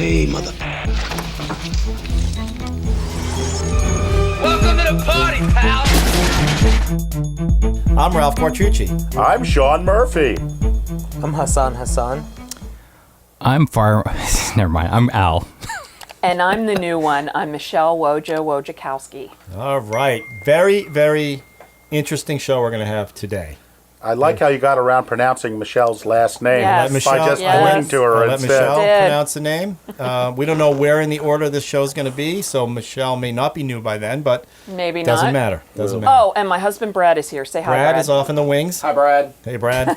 YKY-Hey, mother. Welcome to the party, pal. I'm Ralph Quartucci. I'm Sean Murphy. I'm Hassan. Never mind. I'm Al. And I'm the new one. I'm Michelle Wojakowski. All right. Very, very interesting show we're going to have today. I like how you got around pronouncing Michelle's last name Yes. by just pointing to her Let instead. Michelle pronounce the name. We don't know where in the order this show is going to be, so Michelle may not be new by then, but Maybe doesn't not. matter. Doesn't matter. Oh, and my husband Brad is here. Say hi, Brad. Brad is off in the wings. Hi, Brad. Hey, Brad.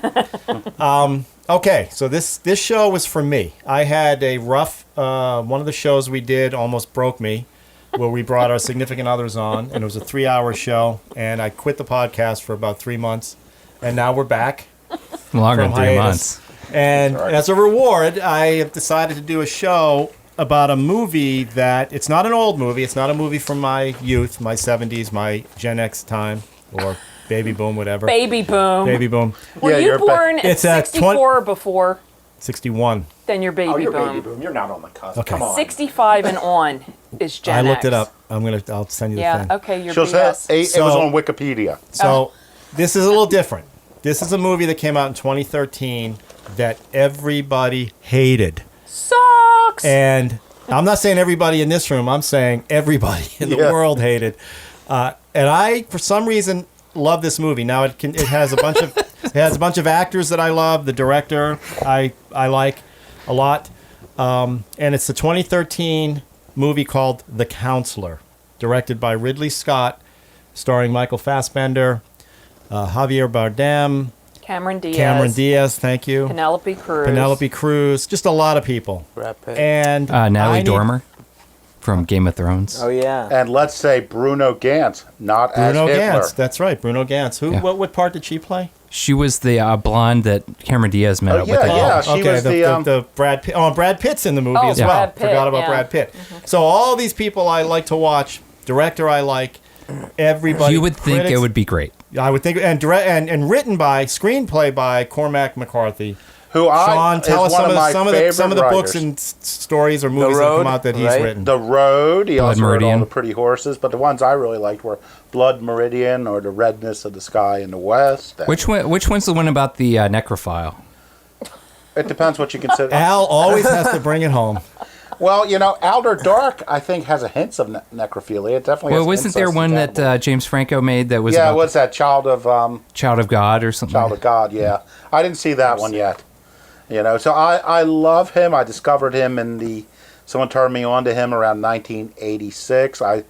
Okay, so this show was for me. I had a rough, one of the shows we did almost broke me, where we brought our significant others on, and it was a 3-hour show, and I quit the podcast for about 3 months, and now we're back. Longer than 3 hiatus. months. And as a reward, I have decided to do a show about a movie that, it's not an old movie, it's not a movie from my youth, my 70s, my Gen X time, or baby boom, whatever. Baby boom. Baby boom. Were you born at It's at 64 or before? 61. Then you're baby You're boom. baby boom. You're not on the cusp. Okay. Come on. 65 and on is Gen I X. looked it up. I'll send you the Yeah, thing. okay, you're She'll say BS. it was on Wikipedia. So this is a little different. This is a movie that came out in 2013 that everybody hated. Sucks. And I'm not saying everybody in this room. I'm saying everybody in the world hated. And I, for some reason, love this movie. Now it has a bunch of actors that I love. The director I like a lot. And it's the 2013 movie called The Counselor, directed by Ridley Scott, starring Michael Fassbender, Javier Bardem, Cameron Diaz. Thank you. Penelope Cruz. Just a lot of people. Brad Pitt. And Natalie Dormer from Game of Thrones. Oh, yeah. And let's say Bruno Gantz, not Bruno as Hitler. Gantz. That's right, Bruno Gantz. Who? Yeah. What part did she play? She was the blonde that Cameron Diaz met up with. She was the Brad Pitt. Oh, and Brad Pitt's in the movie as well. Brad Pitt, Forgot about yeah. Brad Pitt. So all these people I like to watch. Director I like. Everybody. You would think it would be great. I would think, and written by, screenplay by Cormac McCarthy. Who Sean, tell us some of the writers. books and stories or movies that come out that he's written. The Road. He also wrote Meridian. All the Pretty Horses, but the ones I really liked were Blood Meridian or The Redness of the Sky in the West. Which one's the one about the necrophile? It depends what you consider. Al always has to bring it home. Well, Outer Dark, I think, has a hints of necrophilia. It definitely. Well, has wasn't there one that James Franco made that was? Yeah, about what's that? Child of God or something? Child of God. Yeah, I didn't see that one yet. So I love him. I discovered him someone turned me on to him around 1986. I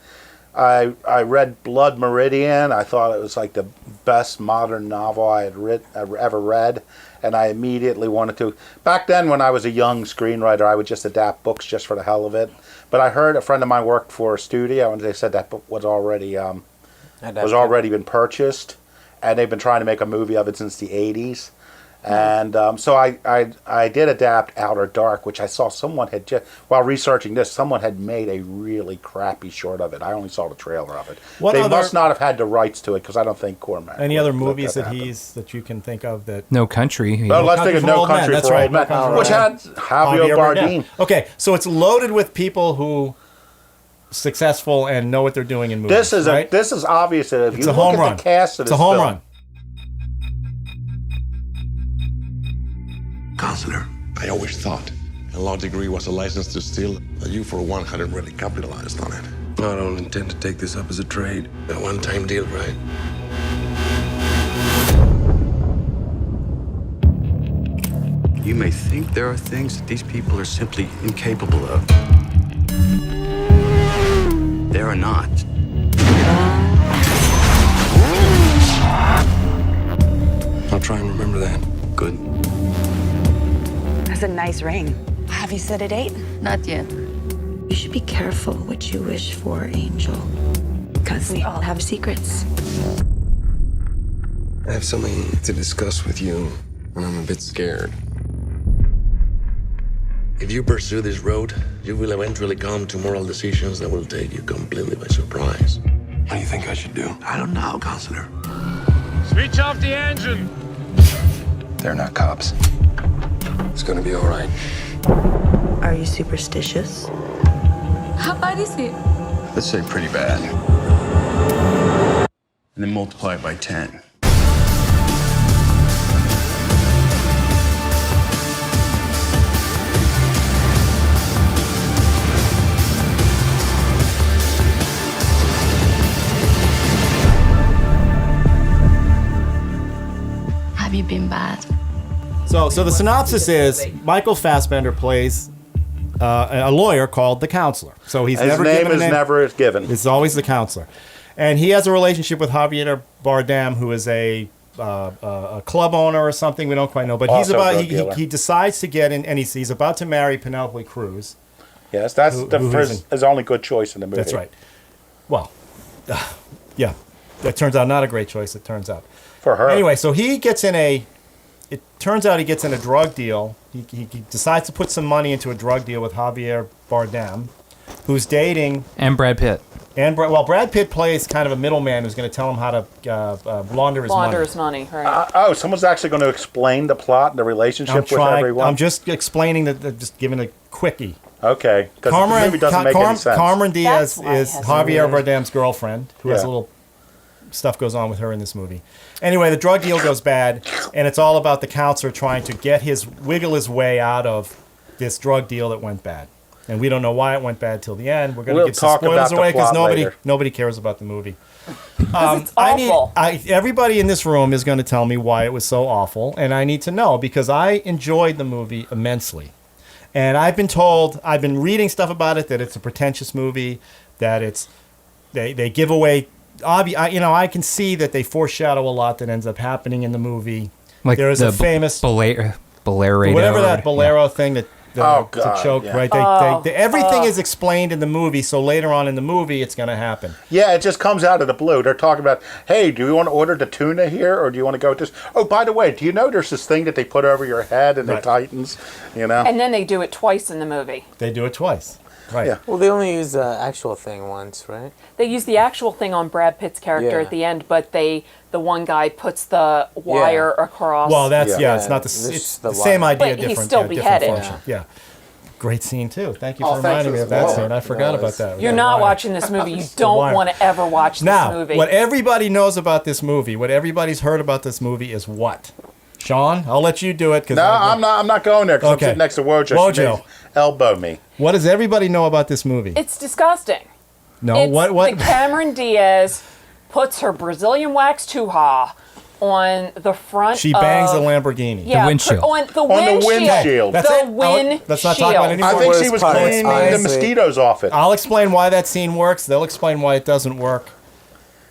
read Blood Meridian. I thought it was like the best modern novel I had ever read, and I immediately wanted to. Back then, when I was a young screenwriter, I would just adapt books just for the hell of it. But I heard a friend of mine worked for a studio, and they said that book was already been purchased, and they've been trying to make a movie of it since the 80s. And so I did adapt Outer Dark, which I saw someone had while researching this, someone had made a really crappy short of it. I only saw the trailer of it. They must not have had the rights to it because I don't think Cormac. Any other movies that you can think of that? No Country. No, let's think of No Country for Old Men, which had Javier Bardem. Okay, so it's loaded with people who successful and know what they're doing in movies. This is obvious that if it's you a look home at run. the cast of It's this a home film, run. Counselor, I always thought a law degree was a license to steal, but you for one hadn't really capitalized on it. I don't intend to take this up as a trade. A one-time deal, right? You may think there are things that these people are simply incapable of. They are not. I'll try and remember that. Good. That's a nice ring. Have you set a date? Not yet. You should be careful what you wish for, Angel. Because we all have secrets. I have something to discuss with you, and I'm a bit scared. If you pursue this road, you will eventually come to moral decisions that will take you completely by surprise. What do you think I should do? I don't know, Counselor. Switch off the engine. They're not cops. It's gonna be all right. Are you superstitious? How bad is it? Let's say pretty bad. And then multiply it by 10. Have you been bad? So the synopsis is Michael Fassbender plays a lawyer called the counselor. So he's His never name given a is name. never given. It's always the counselor, and he has a relationship with Javier Bardem, who is a club owner or something. We don't quite know, but Also a drug dealer. he decides to get in, and he's about to marry Penelope Cruz. Yes, that's who's his only good choice in the movie. That's right. Well, yeah, that turns out not a great choice. It turns out For her. Anyway, so he gets in a. It turns out he gets in a drug deal. He decides to put some money into a drug deal with Javier Bardem, who's dating. And Brad Pitt. And Brad Pitt plays kind of a middleman who's going to tell him how to launder his money. Launder his money, right. Someone's actually going to explain the plot and the relationship with everyone? I'm just explaining just giving a quickie. Okay, because the movie doesn't make any sense. Carmen Diaz That's why it is has Javier to be. Bardem's girlfriend, who has Yeah. a little stuff goes on with her in this movie. Anyway, the drug deal goes bad, and it's all about the counselor trying to wiggle his way out of this drug deal that went bad. And we don't know why it went bad till the end. We're going to give some talk spoilers about the away because plot later. nobody cares about the movie. It's awful. Everybody in this room is going to tell me why it was so awful, and I need to know because I enjoyed the movie immensely. And I've been reading stuff about it, that it's a pretentious movie, that they give away. I can see that they foreshadow a lot that ends up happening in the movie. Like there is the a famous Bolero. whatever that Bolero thing that Oh, to God, choke, yeah. right? Everything is explained in the movie, so later on in the movie, it's going to happen. Yeah, it just comes out of the blue. They're talking about, hey, do you want to order the tuna here, or do you want to go with this? Oh, by the way, do you know there's this thing that they put over your head and Right. it tightens, you know? And then they do it twice in the movie. They do it twice. Right. Yeah. Well, they only use the actual thing once, right? They use the actual thing on Brad Pitt's character Yeah. at the end, but the one guy puts the wire across. Well, that's Yeah. it's not the This it's the the same wire. idea, But he's different, still different beheaded. function. Yeah. Great scene too. Thank you Oh, for thanks reminding me for of that the scene. I forgot No, about it's- that. You're Yeah, not wire. watching this movie. You don't wire. want to ever watch this Now, movie. what everybody knows about this movie, what everybody's heard about this movie is what? Sean, I'll let you do it. No, I'm not going there because Okay. I'm sitting next to Wojo. Wojo. She may elbow me. What does everybody know about this movie? It's disgusting. No, It's what? the Cameron Diaz puts her Brazilian wax tuha on the front. She bangs of, a Lamborghini. Yeah, windshield. on the On the windshield. windshield. That's the it? windshield. Let's not talk about it I anymore. think worst she was part, cleaning the honestly. mosquitoes off it. I'll explain why that scene works. They'll explain why it doesn't work.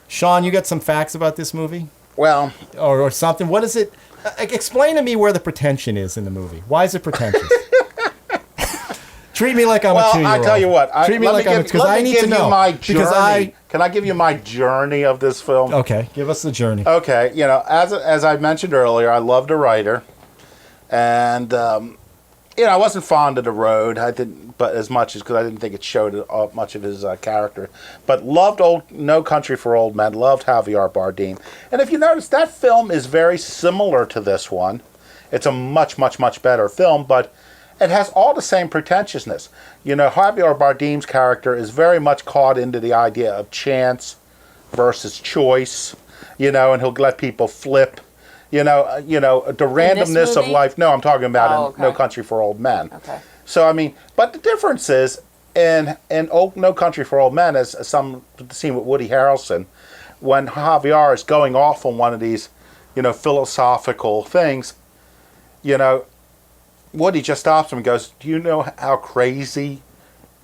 Sean, you got some facts about this movie? Well, Or something? What is it? Explain to me where the pretension is in the movie. Why is it pretentious? Treat me like I'm a well, 2-year-old. I tell you what. Treat me like I'm because I need to know. Because Can I give you my journey of this film? Okay, give us the journey. Okay, as I mentioned earlier, I loved the writer, and I wasn't fond of the road. I didn't, but as much as because I didn't think it showed much of his character. But loved No Country for Old Men. Loved Javier Bardem, and if you notice, that film is very similar to this one. It's a much, much, much better film, but it has all the same pretentiousness. Javier Bardem's character is very much caught into the idea of chance versus choice, and he'll let people flip, the randomness of movie? life. No, I'm talking about Oh, in okay. No Country for Old Men. Okay. So, but the difference is, in No Country for Old Men, as some scene with Woody Harrelson, when Javier is going off on one of these, philosophical things, Woody just stops him and goes, do you know how crazy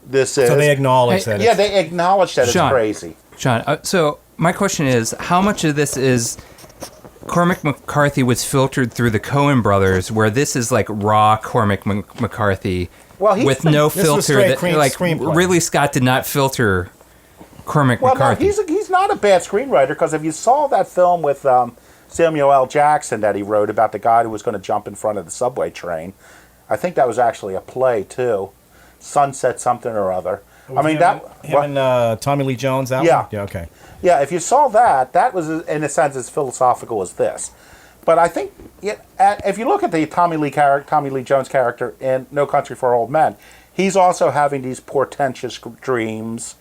this is? So they acknowledge that. Yeah, they acknowledge that Sean. it's crazy. Sean, so my question is, how much of this is Cormac McCarthy was filtered through the Coen brothers, where this is like raw Cormac McCarthy Well, he's with been- no This was filter? straight That screenplay. Ridley Scott did not filter Cormac Well, McCarthy. no, he's not a bad screenwriter, because if you saw that film with Samuel L. Jackson that he wrote about the guy who was going to jump in front of the subway train, I think that was actually a play too, Sunset something or other. Him and Tommy Lee Jones. That Yeah. one? Yeah. Okay. Yeah, if you saw that, that was in a sense as philosophical as this. But I think if you look at the Tommy Lee Jones character in No Country for Old Men, he's also having these portentous dreams,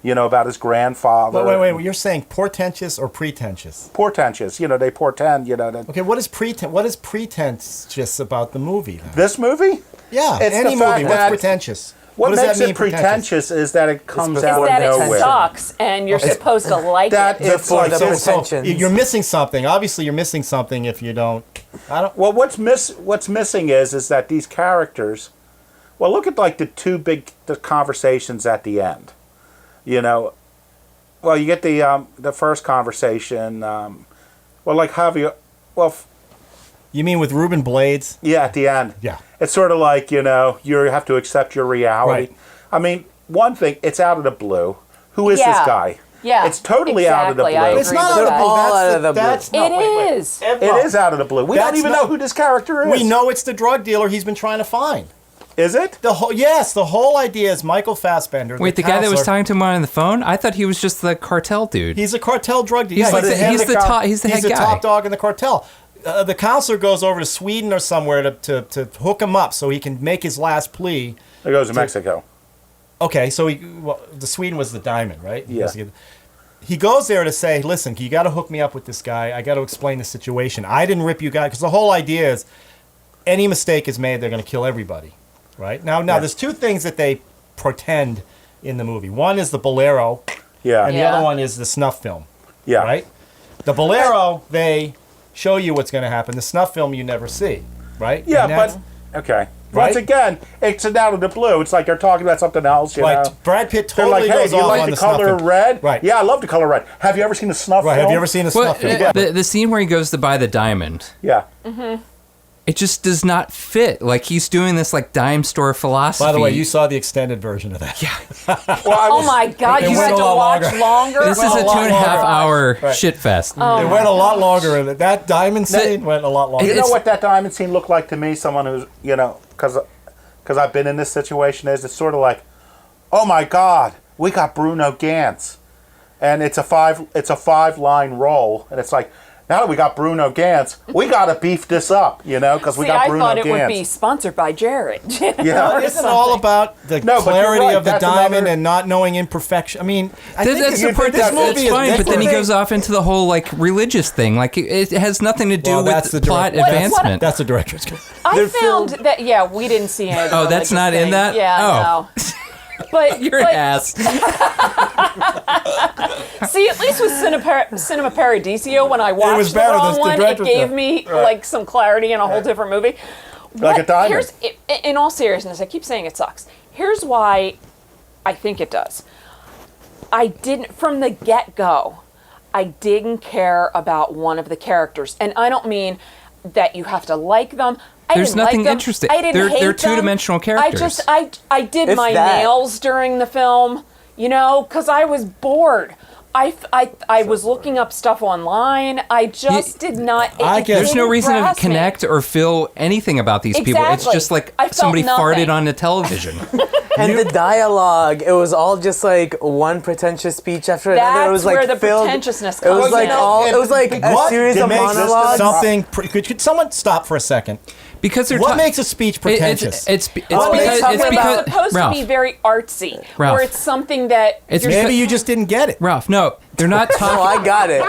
about his grandfather. But wait, you're saying portentous or pretentious? Portentous, they portend, that Okay, what is pretense just about the movie then? This movie? Yeah, It's any the fact movie. What's that- pretentious? What does makes that mean, it pretentious is that it comes out Is of that nowhere. it sucks and you're supposed to like That- it. It's like the this- pretensions. You're missing something. Obviously, you're missing something if you don't. Well, what's missing is that these characters. Well, look at like the conversations at the end. Well, you get the first conversation. You mean with Ruben Blades? Yeah, at the end. Yeah. It's sort of like, you have to accept your reality. Right. I mean, one thing, it's out of the blue. Who is this Yeah. guy? Yeah, It's totally out of the blue. exactly. I It's agree not with out of the that. blue. All That's out of the blue. that's It is. It is out of the blue. We don't That's even not- know who this character is. We know it's the drug dealer he's been trying to find. Is it? The whole idea is Michael Fassbender. Wait, the guy that was counselor, talking to him on the phone? I thought he was just the cartel dude. He's a cartel drug dealer. He's like the- he's the top- he's the head guy. top dog in the cartel. The counselor goes over to Sweden or somewhere to hook him up so he can make his last plea. It goes to Mexico. Okay, so the Sweden was the diamond, right? Yeah. He goes there to say, listen, you got to hook me up with this guy. I got to explain the situation. I didn't rip you guys. Because the whole idea is any mistake is made, they're going to kill everybody. Right? Now, there's two things that they pretend in the movie. One is the Bolero, Yeah. and the Yeah. other one is the snuff film. Yeah. Right? The Bolero, they show you what's going to happen. The snuff film, you never see. Right? Yeah, And that's- but okay. Right? Once again, it's out of the blue. It's like they're talking about something else. You know? Brad Pitt They're totally like, hey, goes do you off like on the snuff color film. red? Right. Yeah, I love the color red. Have you ever seen a snuff Right. film? Have you ever seen a Well, snuff film? the scene where he goes to buy the diamond, Yeah. it just does not fit. Like he's doing this like dime store philosophy. By the way, you saw the extended version of that. Yeah. Well, I Oh was, my God, It you went had a to lot watch longer. longer? This is Well, a a lot 2.5 longer. hour Right. shit fest. It went a lot longer. That diamond scene went a lot longer. You know It's- what that diamond scene looked like to me? Someone who's, because I've been in this situation, it's sort of like, oh my God, we got Bruno Gantz, and it's a 5-line role, and it's like, now that we got Bruno Gantz, we got to beef this up, because we See, got I Bruno thought it Gantz. would be sponsored by Jared. Yeah. Isn't it all about the No, but you're clarity right. of the That's diamond another- and not knowing imperfection? I mean, I think That's this the part this that's movie is fine, but then he different. goes off into the whole like religious thing. Like it has nothing to do Well, with that's the plot direct- advancement. That's the director's cut. I found that, we didn't see any of the Oh, that's religious not in thing. that? Yeah, Oh. no. But, You're an ass. see, at least with Cinema Paradiso, when I watched was the better, wrong the one, it director's gave cut. me like some clarity in a whole different movie. Like a diamond. In all seriousness, I keep saying it sucks. Here's why I think it does. I didn't, from the get-go, I didn't care about one of the characters. And I don't mean that you have to like them. There's didn't like nothing them. interesting. I didn't hate They're them. two-dimensional characters. I did It's my that. nails during the film, because I was bored. I was looking up stuff online. I just did not. I it guess- There's no didn't reason to grasp me. connect or feel anything about these people. It's Exactly. just like I felt somebody farted nothing. on the television. And the dialogue, it was all just like one pretentious speech after another. It That's was like where the filled, pretentiousness It was comes like in. it was like a What series of makes monologues. something? Could someone stop for a second? Because they're What ta- makes a speech pretentious? It's When because it's, it's when because it's supposed Ralph, to be very artsy, Ralph. or it's something that It's you're Maybe you just didn't get it. Ralph. No, they're not Oh, talking. I got it.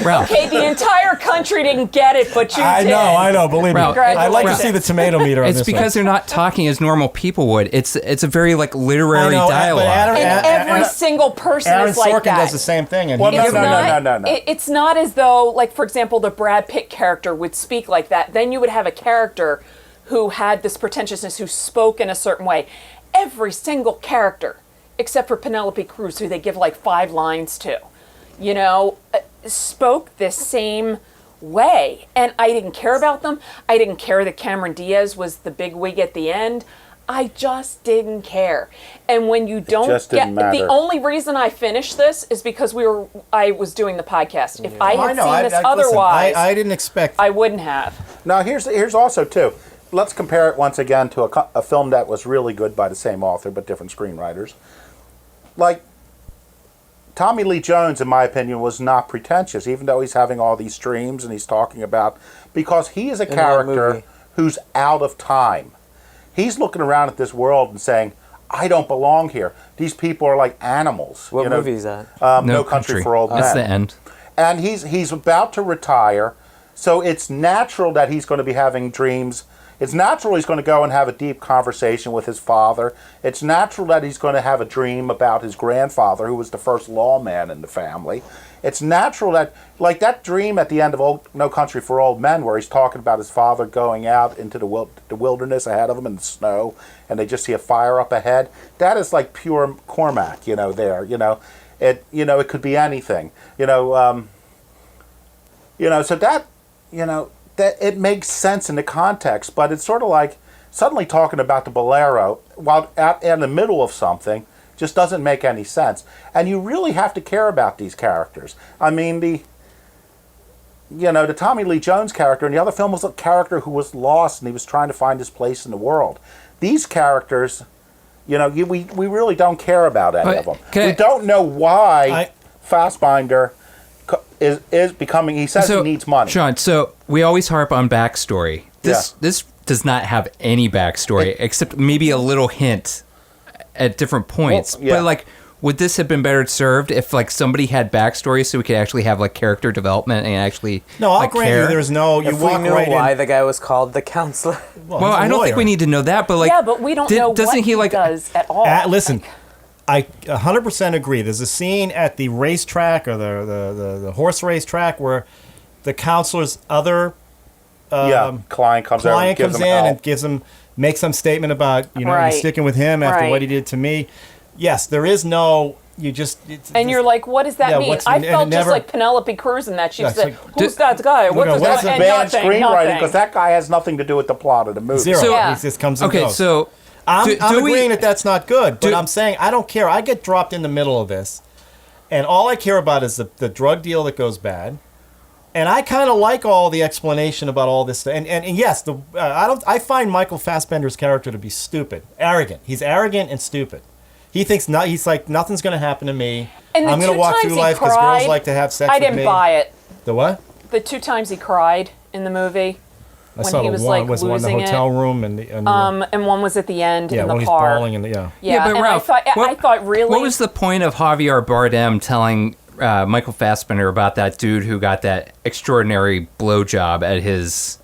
Ralph. okay, the entire country didn't get it, but you did. I know. Believe me. Ralph, I'd like to Ralph. see the tomato meter on It's this because one. they're not talking as normal people would. It's a very like literary I know, but dialogue. Adam- And every Aaron- single person Aaron is like Sorkin that. does the same thing, and Well, he no, It's doesn't- no. It's not as though, like, for example, the Brad Pitt character would speak like that. Then you would have a character who had this pretentiousness, who spoke in a certain way. Every single character, except for Penelope Cruz, who they give like 5 lines to, spoke this same way. And I didn't care about them. I didn't care that Cameron Diaz was the big wig at the end. I just didn't care. And when you don't just get didn't matter. the only reason I finished this is because I was doing the podcast. If I had seen this listen, otherwise, I didn't expect. I wouldn't have. Now, here's also, too, let's compare it once again to a film that was really good by the same author, but different screenwriters. Like, Tommy Lee Jones, in my opinion, was not pretentious, even though he's having all these dreams and he's talking about, because he is a character who's out of time. He's looking around at this world and saying, I don't belong here. These people are like animals. What movie is that? No Country for Old Men. That's the end. And he's about to retire, so it's natural that he's going to be having dreams. It's natural he's going to go and have a deep conversation with his father. It's natural that he's going to have a dream about his grandfather, who was the first lawman in the family. It's natural that, like that dream at the end of No Country for Old Men, where he's talking about his father going out into the wilderness ahead of him in the snow, and they just see a fire up ahead. That is like pure Cormac, there. It could be anything. So that, that it makes sense in the context, but it's sort of like suddenly talking about the bolero while in the middle of something just doesn't make any sense. And you really have to care about these characters. I mean, the Tommy Lee Jones character in the other film was a character who was lost and he was trying to find his place in the world. These characters, we really don't care about any of them. We don't know why Fassbinder is becoming, he says he needs money. Sean, so we always harp on backstory. This does not have any backstory except maybe a little hint at different points. Well, but would this have been better served if somebody had backstory so we could actually have character development and actually I'll grant you there's no, you if walk we knew right why in. the guy was called the counselor. Well, I don't think we need to know that, but but we don't know what he does at all. Listen, I 100% agree. There's a scene at the racetrack or the horse racetrack where the counselor's other client comes in and makes some statement about you're sticking with him after what he did to me. Yes, there is no. You're like, what does that mean? I felt just like Penelope Cruz in that. She said, "Who's that guy? What does that?" That's bad screenwriting because that guy has nothing to do with the plot of the movie. Zero. So, he just comes and goes. Okay, so I'm agreeing that that's not good, but I'm saying I don't care. I get dropped in the middle of this, and all I care about is the drug deal that goes bad. And I kind of like all the explanation about all this. And yes, I find Michael Fassbender's character to be stupid, arrogant. He's arrogant and stupid. He thinks he's like nothing's going to happen to me. And I'm going to walk through life because girls like to have sex with me. I didn't buy it. The what? The 2 times he cried in the movie. I saw he was one was one in the hotel room and one was at the end in the when car. He's bawling Yeah, but and Ralph, I thought really. What was the point of Javier Bardem telling Michael Fassbender about that dude who got that extraordinary blowjob at his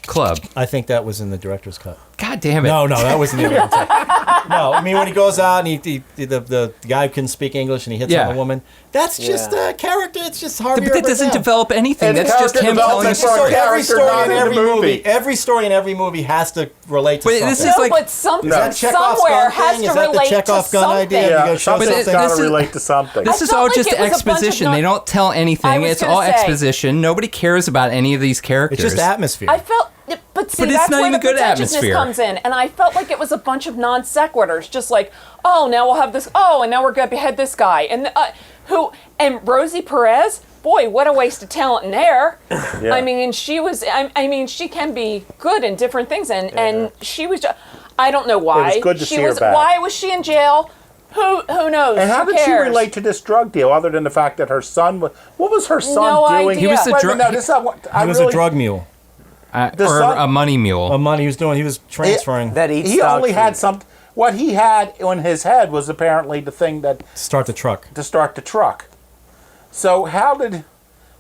club? I think that was in the director's cut. God damn it! No, that wasn't the director's cut. No, I mean when he goes out and the guy who can speak English and he hits on a woman. That's just a character. It's just hard. But that doesn't develop anything. That's just him telling a story. Every story in every movie. Every story in every movie has to relate to something. This is but something somewhere has to relate to something. Is that the Chekhov gun idea? Yeah, something's got to relate to something. This is all just exposition. They don't tell anything. It's all exposition. Nobody cares about any of these characters. It's just atmosphere. I felt, but see, that's where the pretentiousness comes in, and I felt like it was a bunch of non sequiturs, just like, oh, now we'll have this, oh, and now we're going to behead this guy, and and Rosie Perez, boy, what a waste of talent in there. Yeah. I mean, she was, she can be good in different things, and she was, I don't know why. It was good to see her back. Why was she in jail? Who knows? And how did she relate to this drug deal, other than the fact that her son was? What was her son doing? Idea. He was a drug mule, a money mule. He was transferring. He only had some. What he had in his head was apparently the thing that start the truck. So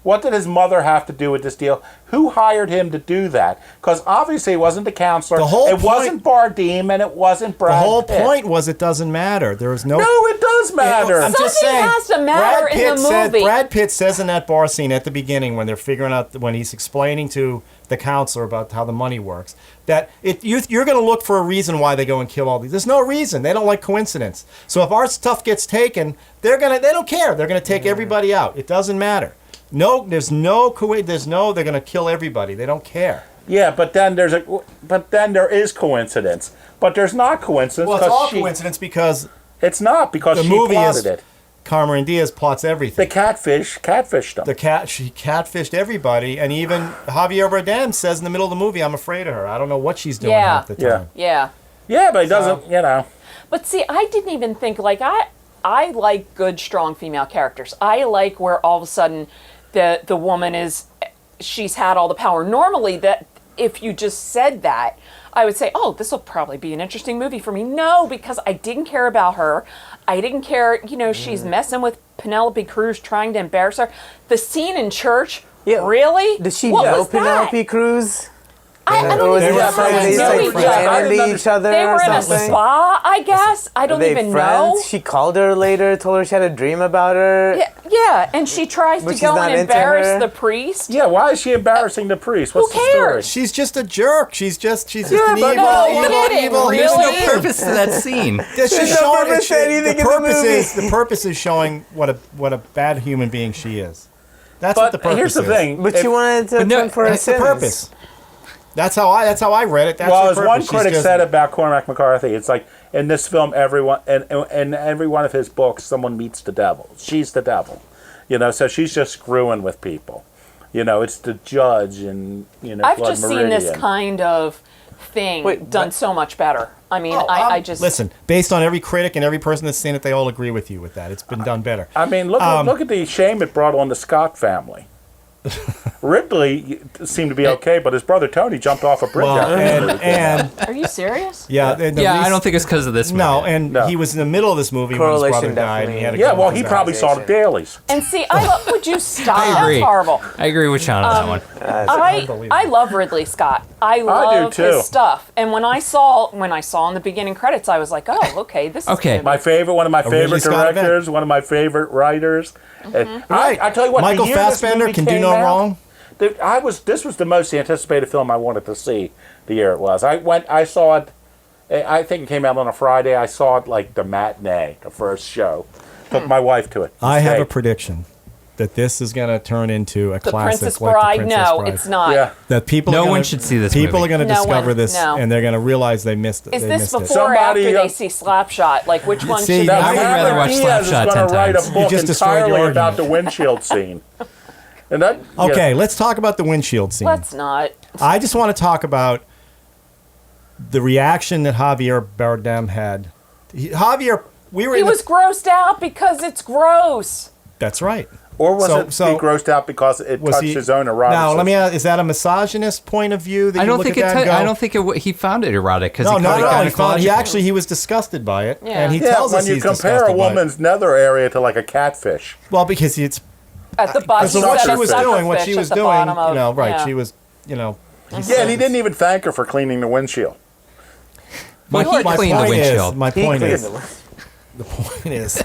what did his mother have to do with this deal? Who hired him to do that? Because obviously it wasn't the counselor. Wasn't Bardem, and it wasn't Brad The whole Pitt. point was it doesn't matter. There was no. No, it does matter. I'm just saying. Something has to matter in the movie. Brad Pitt says in that bar scene at the beginning when they're figuring out when he's explaining to the counselor about how the money works that you're going to look for a reason why they go and kill all these. There's no reason. They don't like coincidence. So if our stuff gets taken, they don't care. They're going to take everybody out. It doesn't matter. No, they're going to kill everybody. They don't care. Yeah, but then there is coincidence. But there's not coincidence. Well, it's all coincidence because it's not because the she movie plotted it. Cameron Diaz plots everything. The catfished them. She catfished everybody, and even Javier Bardem says in the middle of the movie, "I'm afraid of her. I don't know what she's doing half the time." Yeah, but he doesn't, But see, I didn't even think I like good, strong female characters. I like where all of a sudden the woman she's had all the power. Normally, that if you just said that, I would say, oh, this will probably be an interesting movie for me. No, because I didn't care about her. I didn't care, she's messing with Penelope Cruz, trying to embarrass her. The scene in church, really? Did she know Penelope Cruz? I don't even know how they knew each other. They were in a spa, I guess. I don't even know. She called her later, told her she had a dream about her. Yeah, and she tries to go and embarrass the priest. Yeah, why is she embarrassing the priest? What's Who cares? She's just a jerk. She's just an evil. Really? There's no purpose to that scene. The purpose is showing what a bad human being she is. That's what the purpose is. Here's the thing. But you wanted to turn for her sins. That's the purpose. That's how I read it. That's as one critic said about Cormac McCarthy, it's like in this film, everyone in every one of his books, someone meets the devil. She's the devil, so she's just screwing with people. It's the judge and I've Blood just Meridian. seen this kind of thing done so much better. I mean, I just listen. Based on every critic and every person that's seen it, they all agree with you with that. It's been done better. I mean, look at the shame it brought on the Scott family. Ridley seemed to be okay, but his brother Tony jumped off a bridge. And are you serious? Yeah, I don't think it's because of this movie. No, he was in the middle of this movie when his brother died. And he had a he probably saw the dailies. And see, would you stop? I agree. That's horrible. I agree with Sean on that one. I love Ridley Scott. I love his stuff. And when I saw in the beginning credits, I was like, oh, okay, this is okay. One of my favorite directors, one of my favorite writers. Mm-hmm. I tell you what, Michael Fassbender can do no wrong. This was the most anticipated film I wanted to see the year it was. I saw it. I think it came out on a Friday. I saw it like the matinee, the first show. Took my wife to it. I have a prediction that this is going to turn into a classic. Princess like Bride? The Princess No, Bride. it's not. Yeah. That people. No are gonna, one should see this. People movie. are going to discover this, and they're going to realize they missed it. Is this before or after they see Slapshot? Like, which one should they? I would rather watch Slapshot 10 times. Write a book entirely your about the windshield scene. And that, okay, let's talk about the windshield scene. Let's not. I just want to talk about the reaction that Javier Bardem had. He was grossed out because it's gross. That's right. Or was he grossed out because it touched his own eroticism? Now, let me ask, is that a misogynist point of view that I you don't look think at that and go, I don't think he found it erotic because he was disgusted by it, and he tells tells us when you compare a woman's nether area to like a catfish. Well, because it's at the bottom. Because what she was doing, she was, Yeah, and he didn't even thank her for cleaning the windshield. My point is, the point is.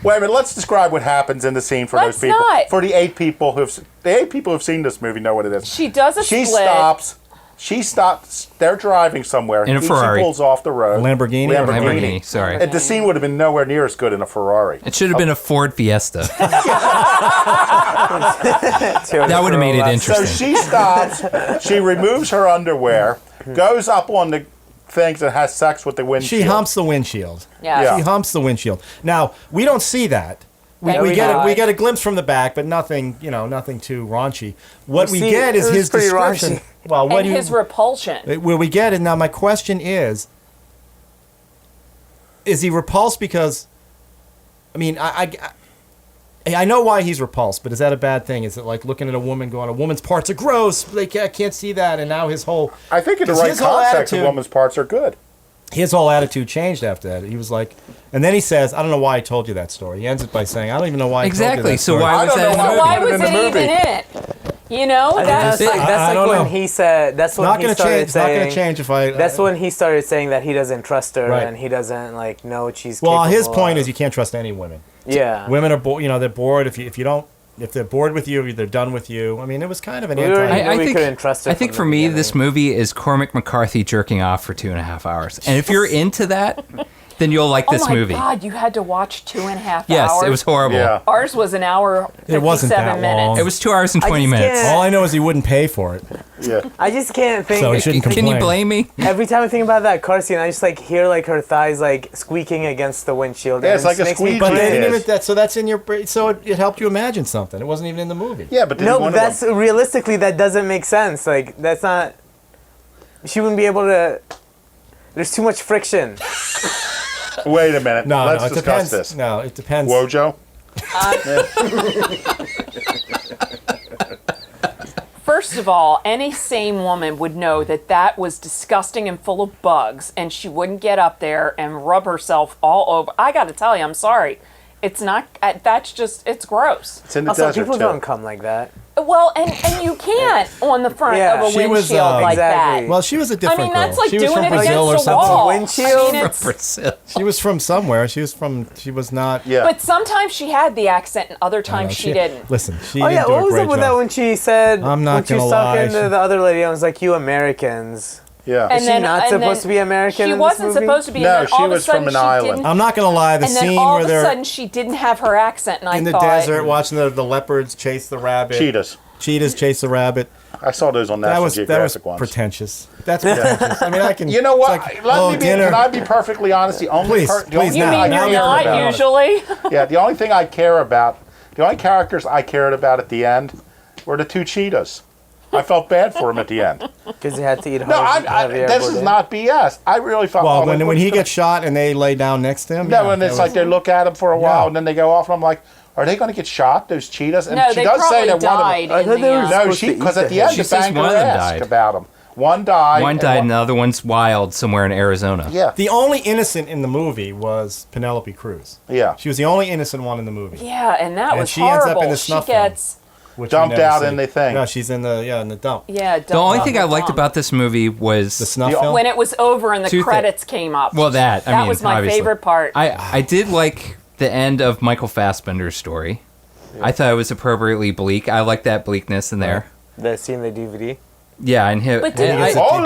Wait a minute. Let's describe what happens in the scene for those people. For the 8 people who've seen this movie know what it is. She does a split. She stops. They're driving somewhere. In a Ferrari. She pulls off the road. Lamborghini. Sorry. And the scene would have been nowhere near as good in a Ferrari. It should have been a Ford Fiesta. That would have made it interesting. So she stops. She removes her underwear, goes up on the things and has sex with the windshield. She humps the windshield. Yeah. She humps the windshield. Now, we don't see that. We get a glimpse from the back, but nothing too raunchy. What we get is his description. Raunchy. Well, his repulsion. Where we get it now. My question is he repulsed because? I mean, I know why he's repulsed, but is that a bad thing? Is it like looking at a woman going, a woman's parts are gross, I can't see that, and now his whole... I think in the right context, a woman's parts are good. His whole attitude changed after that. He was like... And then he says, I don't know why I told you that story. He ends it by saying, I don't even know why I told you that story. So why was that in the movie? Why was it even in it? That's like when he said. That's when he started saying. It's not going to change if I. That's when he started saying that he doesn't trust her and he doesn't know what she's. Well, his point is you can't trust any women. Yeah. Women are bored. They're bored. If they're bored with you, they're done with you. I mean, it was kind of an I think for me, this movie is Cormac McCarthy jerking off for 2.5 hours, and if you're into that. Then you'll like this movie. Oh my God, you had to watch 2.5 hours? Yes, it was horrible. Yeah. Ours was an hour, 57 it wasn't that minutes. long. It was 2 hours and 20 minutes. All I know is he wouldn't pay for it. Yeah. I just can't think. So he shouldn't complain. Can you blame me? Every time I think about that car scene, I just hear her thighs squeaking against the windshield. Yeah, it's like a squeak. But they didn't even so that's in your brain. So it helped you imagine something. It wasn't even in the movie. Yeah, but but that's realistically that doesn't make sense. That's not. She wouldn't be able to. There's too much friction. Wait a minute. No, Let's no, it discuss depends. this. No, it depends. Wojo? First of all, any sane woman would know that that was disgusting and full of bugs, and she wouldn't get up there and rub herself all over. I got to tell you, I'm sorry. It's not. That's just. It's gross. It's in the Also, desert, people too. don't come like that. Well, and you can't on the front Yeah. of a She was, windshield like exactly. that. Well, she was a I different mean, that's girl. like She was doing from it Brazil or against the something. wall. Windshield? I mean, it's, Brazil. She was from somewhere. She was not. Yeah. but sometimes she had the accent, and other times she didn't. Listen, she Oh didn't yeah, do what a was great up with that job. when she said I'm not when she was gonna lie, talking to she- the other lady? I was like, "You Americans." Yeah. Is she not supposed to be American She in this wasn't movie? supposed to be. No, and then all she of a was sudden from an she island. didn't- I'm not gonna lie. The and then scene all where of a they're sudden she didn't have her accent, and I in the thought, desert watching the leopards chase the rabbit. Cheetahs chase the rabbit. I saw those on National Geographic once. Pretentious. That's pretentious. I mean, I can. You know what? it's like, Can I be perfectly honest? The only Please, the only please you thing now. I mean Now you're you're not about it. usually? Yeah, the only thing I care about, the only characters I cared about at the end were the two cheetahs. I felt bad for them at the end. Because he had to eat. No, this is not BS. I really felt. Well, like, when he gets shot and they lay down next to him. No, yeah, and it's that like was- they look at him for a while and then they go off, and I'm like, are they going to get shot? Those cheetahs? And No, she they does say probably that died. one of them. in the, No, supposed to because eat at the the end head. She the says banker one of them asked died. about him. One died. One died, and the other one's wild somewhere in Arizona. Yeah, The only innocent in the movie was Penelope Cruz. yeah. She was the only innocent one in the movie. Yeah, and that And was she ends up in horrible. the She snuff film. gets Which Dumped we never out see. in the thing. No, she's in the dump. The only thing I liked about this movie was The snuff film. when it was over and the Two credits came up. Well, that I mean, was my obviously. favorite part. I did like the end of Michael Fassbender's story. I thought it was appropriately bleak. I like that bleakness in there. The scene in the DVD. Yeah, and him. But And, didn't you- and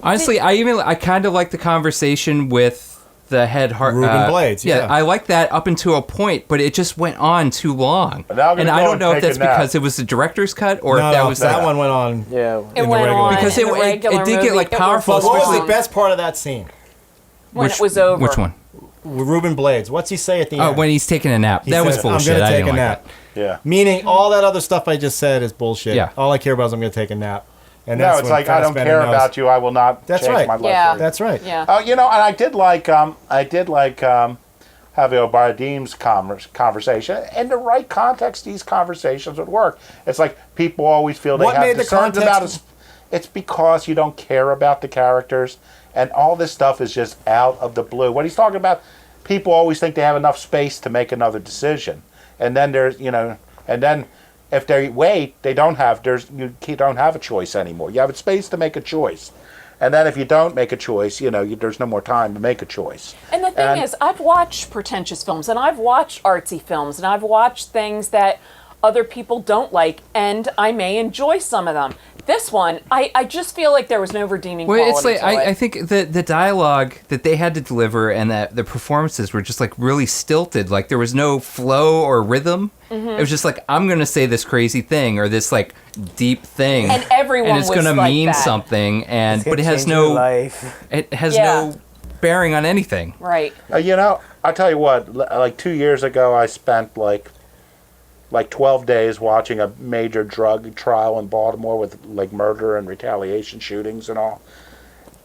honestly, I kind of like the conversation with the head Ruben Blades, yeah. I like that up until a point, but it just went on too long. But now I'm And gonna I go don't and know if take a that's nap. because it was the director's cut or No, if that no, was that one went on. Yeah. it in the went regular on movie. Because in it- the it regular did get, movie. like, It was powerful, But what was especially- the best part of that scene? when it was over. Which one? Ruben Blades. What's he say at the Oh, end? when he's taking a nap. He That was says, bullshit. I'm I gonna take didn't a like nap. that. Yeah. Meaning all that other stuff I just said is bullshit. Yeah. All I care about is I'm going to take a nap. And No, that's it's when like I don't Fassbender care knows. about you. I will not That's change right. my life. Yeah. for you. That's right. Yeah. Oh, and I did like Javier Bardem's conversation. In the right context, these conversations would work. It's like people always feel they What have made the concerns about context- it. It's because you don't care about the characters, and all this stuff is just out of the blue. What he's talking about, people always think they have enough space to make another decision, and then there's and then if they wait, you don't have a choice anymore. You have a space to make a choice. And then if you don't make a choice, there's no more time to make a choice. And the thing is, I've watched pretentious films, and I've watched artsy films, and I've watched things that other people don't like, and I may enjoy some of them. This one, I just feel like there was no redeeming quality Well, it's like to it. I think the dialogue that they had to deliver and that the performances were just like really stilted. Like there was no flow or rhythm. Mm-hmm. It was just like I'm gonna say this crazy thing or this like deep thing, And everyone and it's was gonna like mean that. something, and It's but it gonna has change your no life. it has Yeah. no bearing on anything. Right. I tell you what, like 2 years ago, I spent like 12 days watching a major drug trial in Baltimore with like murder and retaliation shootings and all.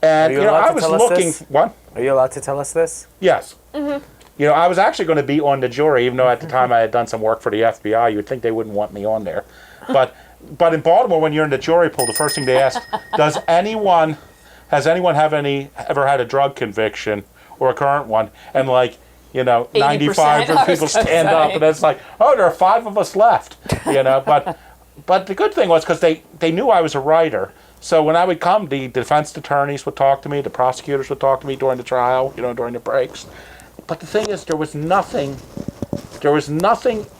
And Are you allowed I to was tell us looking. this? What? Are you allowed to tell us this? Yes. I was actually going to be on the jury, even though at the time I had done some work for the FBI. You would think they wouldn't want me on there, but in Baltimore, when you're in the jury pool, the first thing they ask: has anyone ever had a drug conviction or a current one? And 95 of the people stand up, and it's like, oh, there are 5 of us left. But the good thing was because they knew I was a writer. So when I would come, the defense attorneys would talk to me, the prosecutors would talk to me during the trial, during the breaks. But the thing is, there was nothing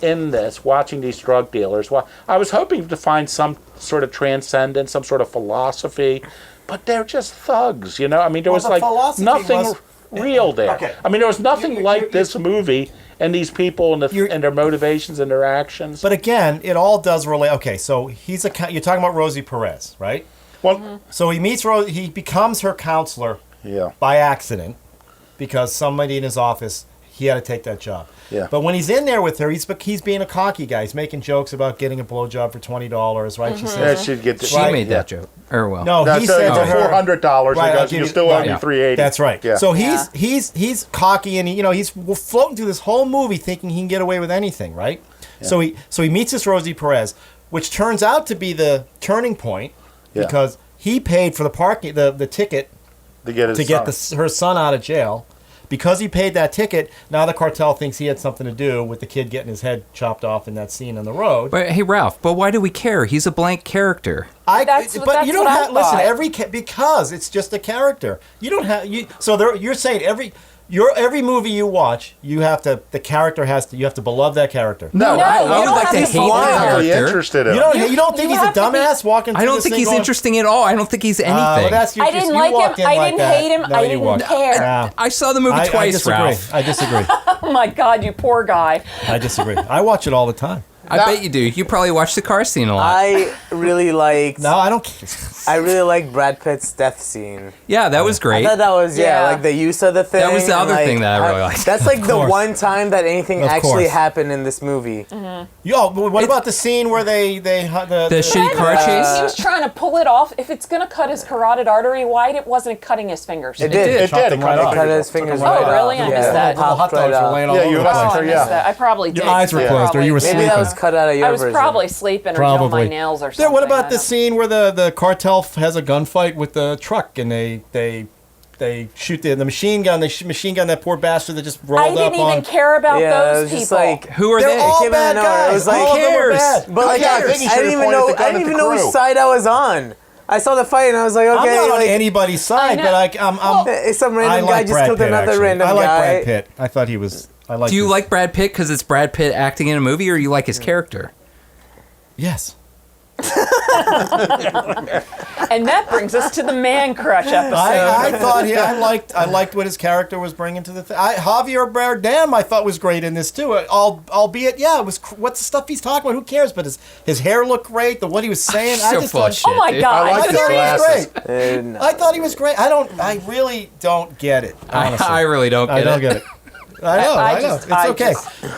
in this watching these drug dealers. Well, I was hoping to find some sort of transcendence, some sort of philosophy, but they're just thugs, I mean, there was the like philosophy nothing was- real there. Okay. I mean, there was nothing like this movie and these people and their motivations and their actions. But again, it all does relate. Okay, so you're talking about Rosie Perez, right? Well, So he meets Rose. He becomes her counselor yeah. by accident because somebody in his office, he had to take that job. Yeah. But when he's in there with her, he's being a cocky guy. He's making jokes about getting a blowjob for $20, right? She Yeah, says, she'd get. She made that joke. Or well, no, he so said for to her, $400, Right, I'll because give you you- still owe right. me $380. That's right. Yeah. So he's cocky, and he's floating through this whole movie thinking he can get away with anything, right? So he meets this Rosie Perez, which turns out to be the turning point because he paid for the parking the ticket to get her son out of jail. Because he paid that ticket, now the cartel thinks he had something to do with the kid getting his head chopped off in that scene on the road. But hey, Ralph, but why do we care? He's a blank character. That's you don't what I have listen thought. because it's just a character. You don't have you're saying every movie you watch, you have to beloved that character. No, I you would don't like have to to hate be the really character. interested in. You don't think you he's a have to be- dummas walking through I don't this think thing he's going, interesting at all. I don't think he's anything. well, that's I didn't like him. I didn't hate him. I didn't care. I saw the movie I twice, disagree. Ralph. I disagree. Oh my God, you poor guy. I disagree. I watch it all the time. I bet you do. You probably watch the car scene a lot. I really liked. No, I don't. I really liked Brad Pitt's death scene. Yeah, that was great. I thought that was Yeah. like the use of the thing. That was the and, other like, thing that I really liked. That's like the course. one time that anything Of actually course. happened in this movie. Yo, what about the scene where the shitty car chase? He was trying to pull it off. If it's going to cut his carotid artery wide, it wasn't cutting his fingers. It did. chopped him right off. Cut his fingers Took him right right Oh, off. really? I Yeah, missed that. Little hot popped dogs right were off. laying all Yeah, over you the must Oh, place. I missed that. I probably did. Your eyes were I closed, or you were probably- Maybe that was sleeping. cut out of your I was version. probably sleeping or doing Probably. my nails or Then something. what I about the don't- scene where the cartel has a gunfight with the truck and they shoot the machine gun? Machine gun that poor bastard that just I rolled up didn't on. even care about Yeah, it those was people. just like Who are They're they? all Came bad out of nowhere. guys. It was like- all of them were cares? bad. But like, I think he I should didn't have even pointed know. the gun I at didn't the even know crew. whose side I was on. I saw the fight and I was like, okay, I'm not like, on anybody's side, know. but I'm some I random guy like just Brad killed Pitt, another actually. random I like guy. Brad Pitt. I thought he was. I like. Do you like Brad Pitt because it's Brad Pitt acting in a movie, or you like his character? Yes. And that brings us to the man crush episode. I thought I liked what his character was bringing to the thing. Javier Bardem I thought was great in this too. Albeit, it was what's the stuff he's talking about? Who cares? But his hair looked great. What he was saying, I So just full thought. of shit, Oh my dude. God. I like I his thought he was glasses. great. No. I thought he was great. I really don't get it. Honestly. I really don't get I don't it. get it. I know. I I know. just- It's I okay.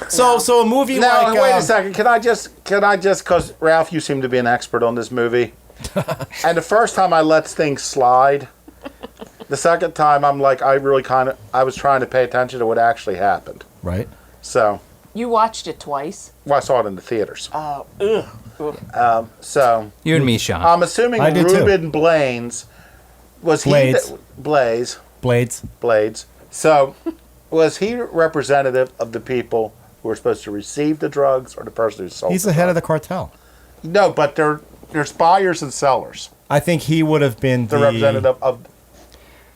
just- So a movie Now, like wait a second. Can I just, because Ralph, you seem to be an expert on this movie. And the first time I let things slide. The second time I'm like, I was trying to pay attention to what actually happened. right. So, You watched it twice. well, I saw it in the theaters. Oh, So, You and me, Sean. I'm assuming I did too. Ruben Blades was Blades. Blades. So, was he representative of the people who were supposed to receive the drugs or the person who sold He's the head of the cartel. No, but there's buyers and sellers. I think he would have been The representative of...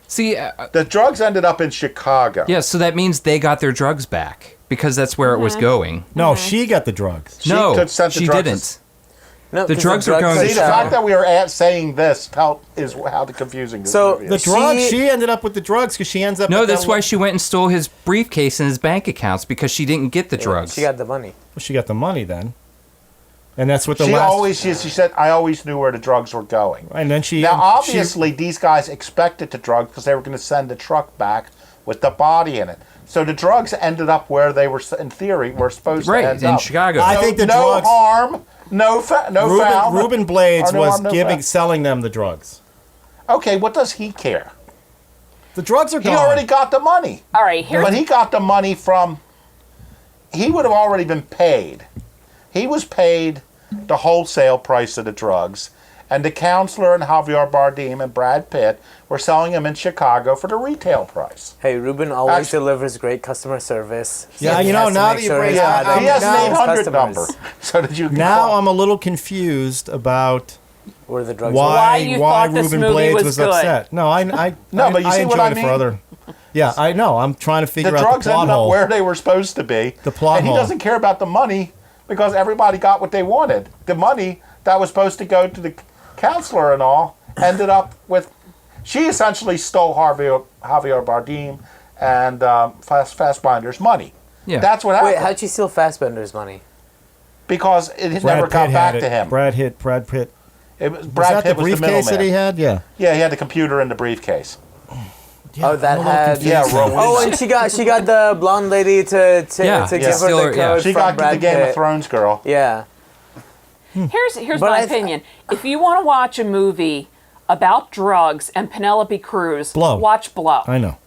See, The drugs ended up in Chicago. yeah, so that means they got their drugs back because that's where it was going. No, she got the drugs. No, sent the she drugs didn't. No, The 'cause drugs are going See, to the fact that we are saying this is how the confusing this So, movie The is. drugs. She ended up with the drugs because she ends up. No, with that's that why she went and stole his briefcase and his bank accounts because she didn't get the drugs. She got the money. Well, she got the money then, and that's what the She last. she said, I always knew where the drugs were going. And then she. Now, she- obviously, these guys expected the drugs because they were going to send the truck back with the body in it. So the drugs ended up where they were, in theory, were supposed Right, to end in up. Chicago. I think the no drugs. harm, no foul. Ruben Blades Or no was harm, no giving, foul. selling them the drugs. Okay, what does he care? The drugs are He gone. already got the money. all right. Here's But he got the money from, he would have already been paid. He was paid the wholesale price of the drugs, and the counselor and Javier Bardem and Brad Pitt were selling them in Chicago for the retail price. Hey, Ruben always Actually- delivers great customer service. Yeah, He you know, has to now make that you sure bring his it up, product He has an now- serves 800 customers. number, so that you can Now call. I'm a little confused about Where the drugs Why you thought this Ruben movie Blades was was good. upset. No, I No, but you see what enjoyed I it mean? for other. Yeah, I know. I'm trying to figure The out drugs the plot ended up hole. where they were supposed to be. The plot And he hole. doesn't care about the money because everybody got what they wanted. The money that was supposed to go to the counselor and all ended up with... She essentially stole Javier Bardem and Fassbinder's money. Yeah. That's what happened. Wait, how'd she steal Fassbender's money? Because it Brad never got Pitt back had to it. him. Brad Pitt. It was, Was Brad that Pitt the was the briefcase that he middleman. had? Yeah. Yeah, he had the computer in the briefcase. Yeah, that I'm a little had confused now. Oh, and she got the blonde lady to give her the code. She from got Brad the Game Pitt. of Thrones girl. Yeah. Here's But my I- opinion. If you want to watch a movie about drugs and Penelope Cruz, Blow. watch Blow. I know.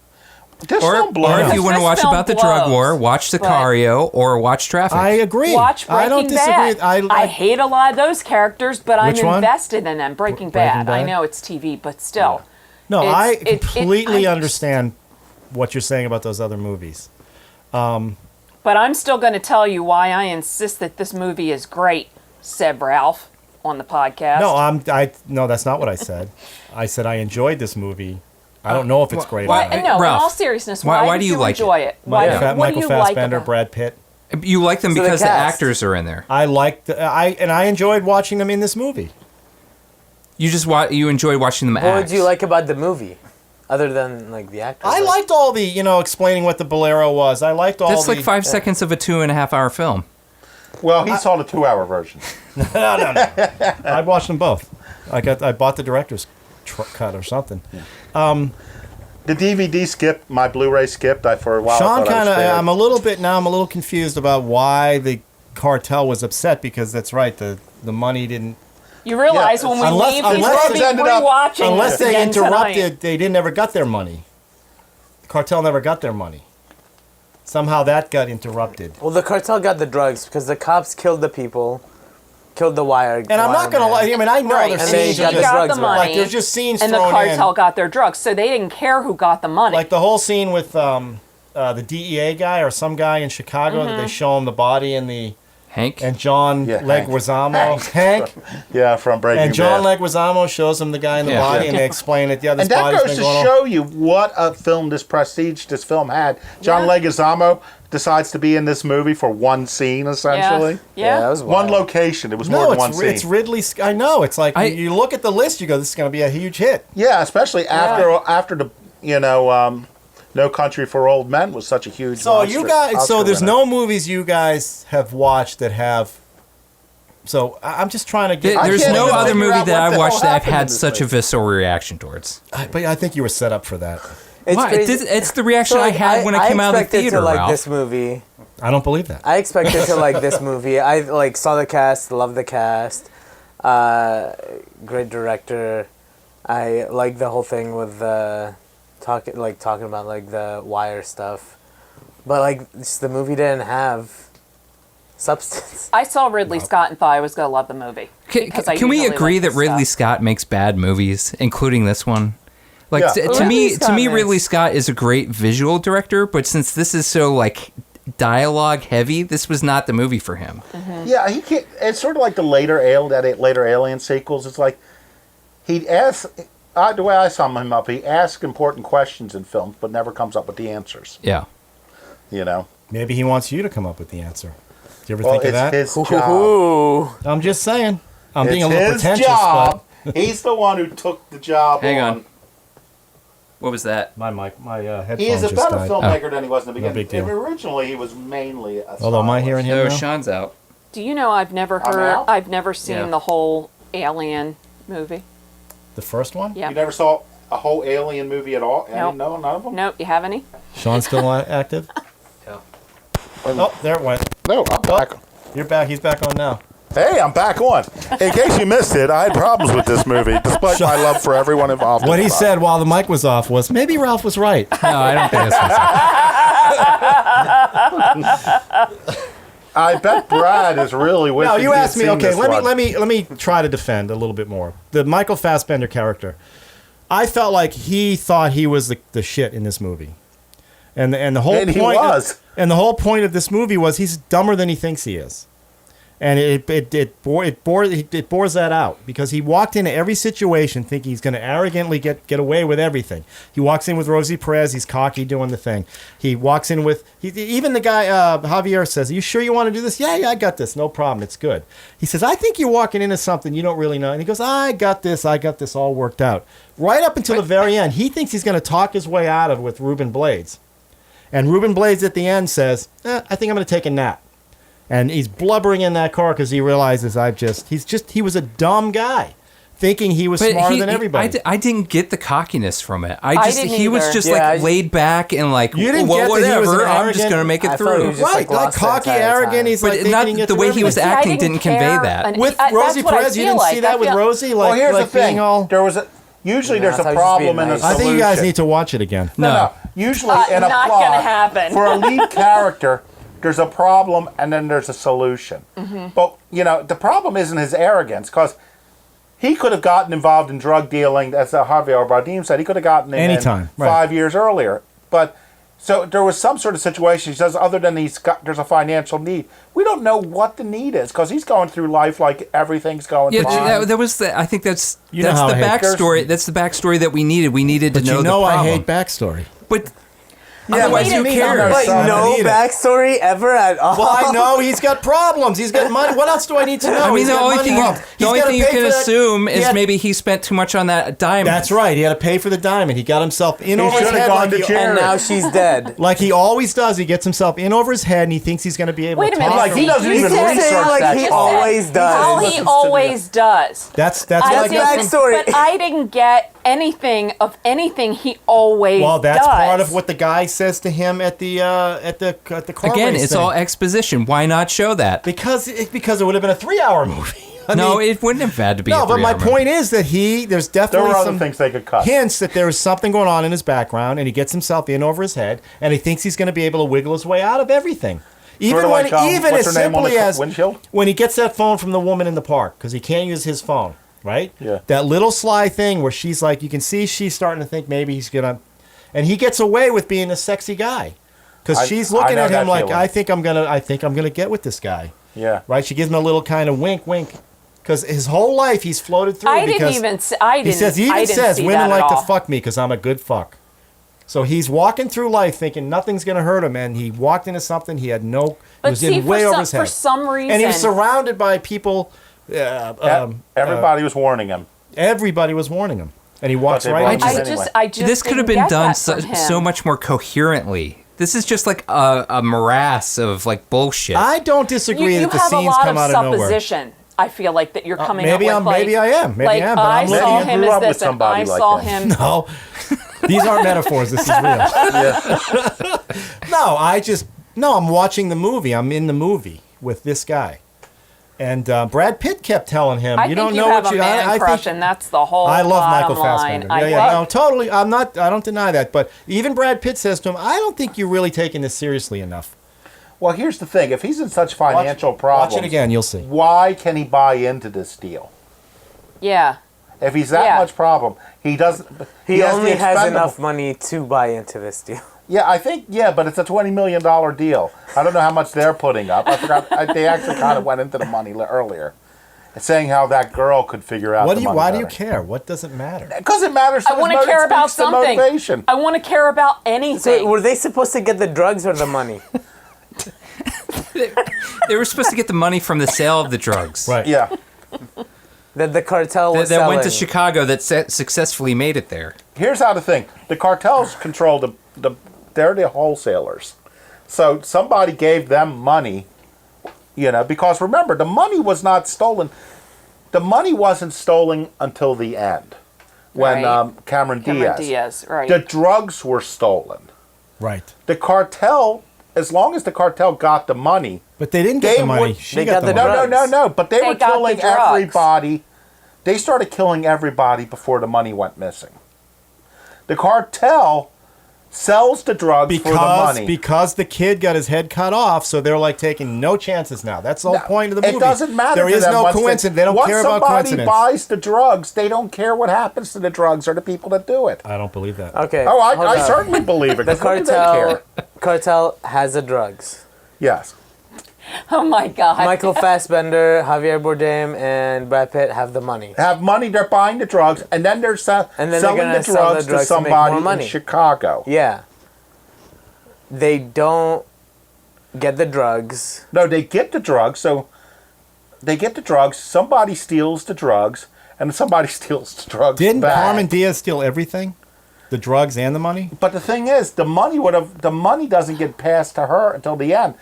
This Or film blows. if you want to This watch film about the drug blows, war, watch but- Sicario or watch Traffic. I agree. Watch I don't Breaking disagree. Bad. I hate a lot of those characters, but I'm Which one? invested in them. Breaking Breaking Bad. I Bad? know it's TV, but still. No, I It's- completely I- understand what you're saying about those other movies. But I'm still going to tell you why I insist that this movie is great, said Ralph on the podcast. No, that's not what I said. I said I enjoyed this movie. I don't know if it's great. Why, or not. no, Ralph, in all seriousness, why why do did you like enjoy it? Why Michael what do you Fassbender, like about Brad Pitt. You like them So the because the cast. actors are in there. I liked I enjoyed watching them in this movie. You just you enjoy watching them act. What would you like about the movie, other than like the actors? I liked all the explaining what the bolero was. I liked all. That's the, like 5 seconds of a 2.5 hour film. Well, he saw the 2-hour version. No. I watched them both. I bought the director's cut or something. The DVD skipped. My Blu-ray skipped. For a while. Sean kind of. I'm a little confused about why the cartel was upset because that's right. The money didn't. You realize when we leave, we'll be rewatching unless this they again interrupted, tonight. they never got their money. The cartel never got their money. Somehow that got interrupted. Well, the cartel got the drugs because the cops killed the people, killed the wire. And I'm not gonna lie. I mean, I know Right, there's and scenes they of just, got the money, like there's just scenes and the thrown cartel in. got their drugs, so they didn't care who got the money. Like the whole scene with the DEA guy or some guy in Chicago that they show him the body and the Hank and John Leguizamo. Hank. Yeah, from Breaking And John Bad. Leguizamo shows him the guy in the body, and they explain it. Yeah, this And that body's goes been to going on. show you what a film, this prestige this film had. John Leguizamo decides to be in this movie for one scene, essentially. Yeah. that was One wild. location. It was more than one scene. It's Ridley Scott. I know. It's like you look at the list, you go, "This is going to be a huge hit." Yeah, especially after the No Country for Old Men was such a huge. So you guys, Oscar there's winner. no movies you guys have watched that have. So I'm just trying to get. There's can't no even other figure movie out that what I've the watched hell that I've happened in had this such a movie. visceral reaction towards. But I think you were set up for that. Why? crazy. It's the reaction I had when I came out of the expected theater, to like Ralph. this movie. I don't believe that. I expected to like this movie. I like saw the cast, loved the cast. Great director. I like the whole thing with talking about like the wire stuff, but like just the movie didn't have substance. I saw Ridley Scott and thought I was going to love the movie. because I Can we usually agree like that this Ridley stuff. Scott makes bad movies, including this one? Like Yeah. to Ridley me, Scott makes- Ridley Scott is a great visual director, but since this is so like dialogue heavy, this was not the movie for him. Yeah, he can't. It's sort of like the later Alien sequels. It's like he asks. The way I sum him up, he asks important questions in films, but never comes up with the answers. Yeah. You know. Maybe he wants you to come up with the answer. Do you ever Well, think of that? it's his job. Ooh. I'm just saying. I'm being a It's little his pretentious, job. He's the one who took the job. Hang on. What was that? but my headphones He is a just better died. filmmaker than he was in the No beginning. big deal. Originally, he was mainly a Although, am I hearing him No, now? Sean's out. Do you know I've never I'm heard, out? I've never seen Yeah. the whole Alien movie. The first one? Yeah. You never saw a whole Alien movie at all? Nope. No, none of them? Nope, you have any? Sean's still active? Yeah. Oh, there it went. No, I'm back. You're back. He's back on now. Hey, I'm back on. In case you missed it, I had problems with this movie, despite my love for everyone involved. What in he the said while the mic was off was, maybe Ralph was right. No, I don't think this was. I bet Brad is really wishing No, you he had asked me. seen Okay, this let one. me try to defend a little bit more. The Michael Fassbender character, I felt like he thought he was the shit in this movie, and the whole And he point was. and the whole point of this movie was he's dumber than he thinks he is, and it bores that out because he walked into every situation thinking he's going to arrogantly get away with everything. He walks in with Rosie Perez, he's cocky doing the thing. He walks in with even the guy Javier says, "Are you sure you want to do this?" Yeah, I got this, no problem, it's good. He says, "I think you're walking into something you don't really know," and he goes, I got this all worked out. Right up until the very end, he thinks he's going to talk his way out of it with Ruben Blades, and Ruben Blades at the end says, "I think I'm going to take a nap." And he's blubbering in that car because he realizes he was a dumb guy thinking he was smarter than everybody. I didn't get the cockiness from it. didn't He was either. just Yeah, like laid back and like, You didn't well, get that he was whatever. an I'm just arrogant- gonna make it I thought he through. was just, Right, like lost the cocky, entire arrogant. time. He's But like thinking not he can get the way through he was everything. acting didn't convey care. that. And With that's Rosie what I Perez, you feel didn't like. see that I with feel- Rosie? Well, Like, here's like the thing. being all... There was usually No, there's I a thought he was just problem being in a nice. I think you guys solution. need to watch it again. No. Usually in a not plot, gonna happen. for a lead character, there's a problem and then there's a solution. But, the problem isn't his arrogance, because he could have gotten involved in drug dealing, as Javier Bardem said. He could have gotten in Anytime, right. 5 years earlier. But, so there was some sort of situation, he says, other than there's a financial need. We don't know what the need is, because he's going through life like everything's going Yeah, fine. that was the. I think that's You know that's how the I hate- backstory. That's the backstory that we needed. We needed But to know you know the I problem. hate backstory. But Yeah, otherwise, but who you cares? need to Like Son, no I need it. backstory ever at all. Well, I know he's got problems. He's got money. What else do I need to know? I mean, He's the got only money thing problems. the He's only gotta thing you pay can for that- assume he is had- maybe he spent too much on that diamond. That's right. He had to pay for the diamond. He got himself in He over his should have head gone like to he, charity. and now she's dead. like he always does. He gets himself in over his head, and he thinks he's going to be able Wait to a minute. talk. Like, he doesn't You even said- research like that he shit. always does. How listens he to the- always does. That's I what I get from. backstory. But I didn't get anything of anything he always Well, that's does. part of what the guy says to him at the car Again, race it's thing. all exposition. Why not show that? because it would have been a 3-hour movie. I No, mean, it wouldn't have had to be. no. a But my 3-hour movie. point is that there's There definitely were other some things they could cut. hints that there is something going on in his background, and he gets himself in over his head, and he thinks he's going to be able to wiggle his way out of everything. Even Sort of when, like, even what's as her name on simply the as windshield? when he gets that phone from the woman in the park because he can't use his phone, right? Yeah. That little sly thing where she's like, you can see she's starting to think maybe he's gonna, and he gets away with being a sexy guy because she's I looking know at him that like, feeling. I think I'm gonna get with this guy, Yeah. right? She gives him a little kind of wink, wink. Because his whole life he's floated through. I didn't because even. I didn't. he says he I even didn't says see women that at like to all. fuck me because I'm a good fuck. So he's walking through life thinking nothing's gonna hurt him, and he walked into something he had no. But it was see, in way over for his head. some reason, and he was surrounded by people. Everybody was warning him. Everybody was warning him, and he walks But they right brought into him it. anyway. I just. This could have didn't been get done that so, from him. so much more coherently. This is just like a morass of like bullshit. I don't disagree You that the have a scenes lot come of out of nowhere. supposition. I feel like that you're coming maybe up I'm- with like, maybe I am. Maybe like, I am, but I I'm saw letting you him grew as up with this, and somebody I like saw that. him. No, these aren't metaphors. This is real. No, I'm watching the movie. I'm in the movie with this guy, and Brad Pitt kept telling him, I "You think don't you know have what a you." man crush, and that's the whole. I love bottom Michael line. Fassbender. No, totally. I don't deny that. But even Brad Pitt says to him, "I don't think you're really taking this seriously enough." Well, here's the thing. If he's in such financial problems, Watch it again. You'll see. why can he buy into this deal? Yeah. If he's that Yeah. much problem, he doesn't. He has only the has expendable- enough money to buy into this deal. Yeah, I think, but it's a $20 million deal. I don't know how much they're putting up. I forgot. They actually kind of went into the money earlier, saying how that girl could figure out Why the do money you better. care? What does it matter? Because it matters. I want to care about something. Motivation. I want to care about anything. So were they supposed to get the drugs or the money? They were supposed to get the money from the sale of the drugs. Right. Yeah. That the cartel was That went to selling. Chicago that successfully made it there. Here's how the thing: the cartels control they're the wholesalers. So somebody gave them money, because remember, the money was not stolen. The money wasn't stolen until the end, when Right. Cameron Diaz, right? The drugs were stolen. Right. The cartel, as long as the cartel got the money, But they didn't get They the money. would- She they got got the the money. drugs. No. But they They were got the killing drugs. everybody. They started killing everybody before the money went missing. The cartel sells the drugs for the money. Because the kid got his head cut off, so they're like taking no chances now. That's the whole point of the movie. It doesn't matter. There to is them. no Once coincidence. They don't care about Once coincidence. somebody buys the drugs, they don't care what happens to the drugs or the people that do it. I don't believe that. Okay. Oh, hold I on. certainly believe it. The 'cause what do they care? cartel has the drugs. Yes. Oh my God. Michael Fassbender, Javier Bardem, and Brad Pitt have the money. Have money, they're buying the drugs, and then they're And then they're selling gonna the sell the drugs to drugs to make somebody more in money. Chicago. Yeah. They don't get the drugs. No, they get the drugs. So they get the drugs. Somebody steals the drugs, and somebody steals the drugs Didn't back. Carmen Diaz steal everything? The drugs and the money? But the thing is, the money doesn't get passed to her until the end.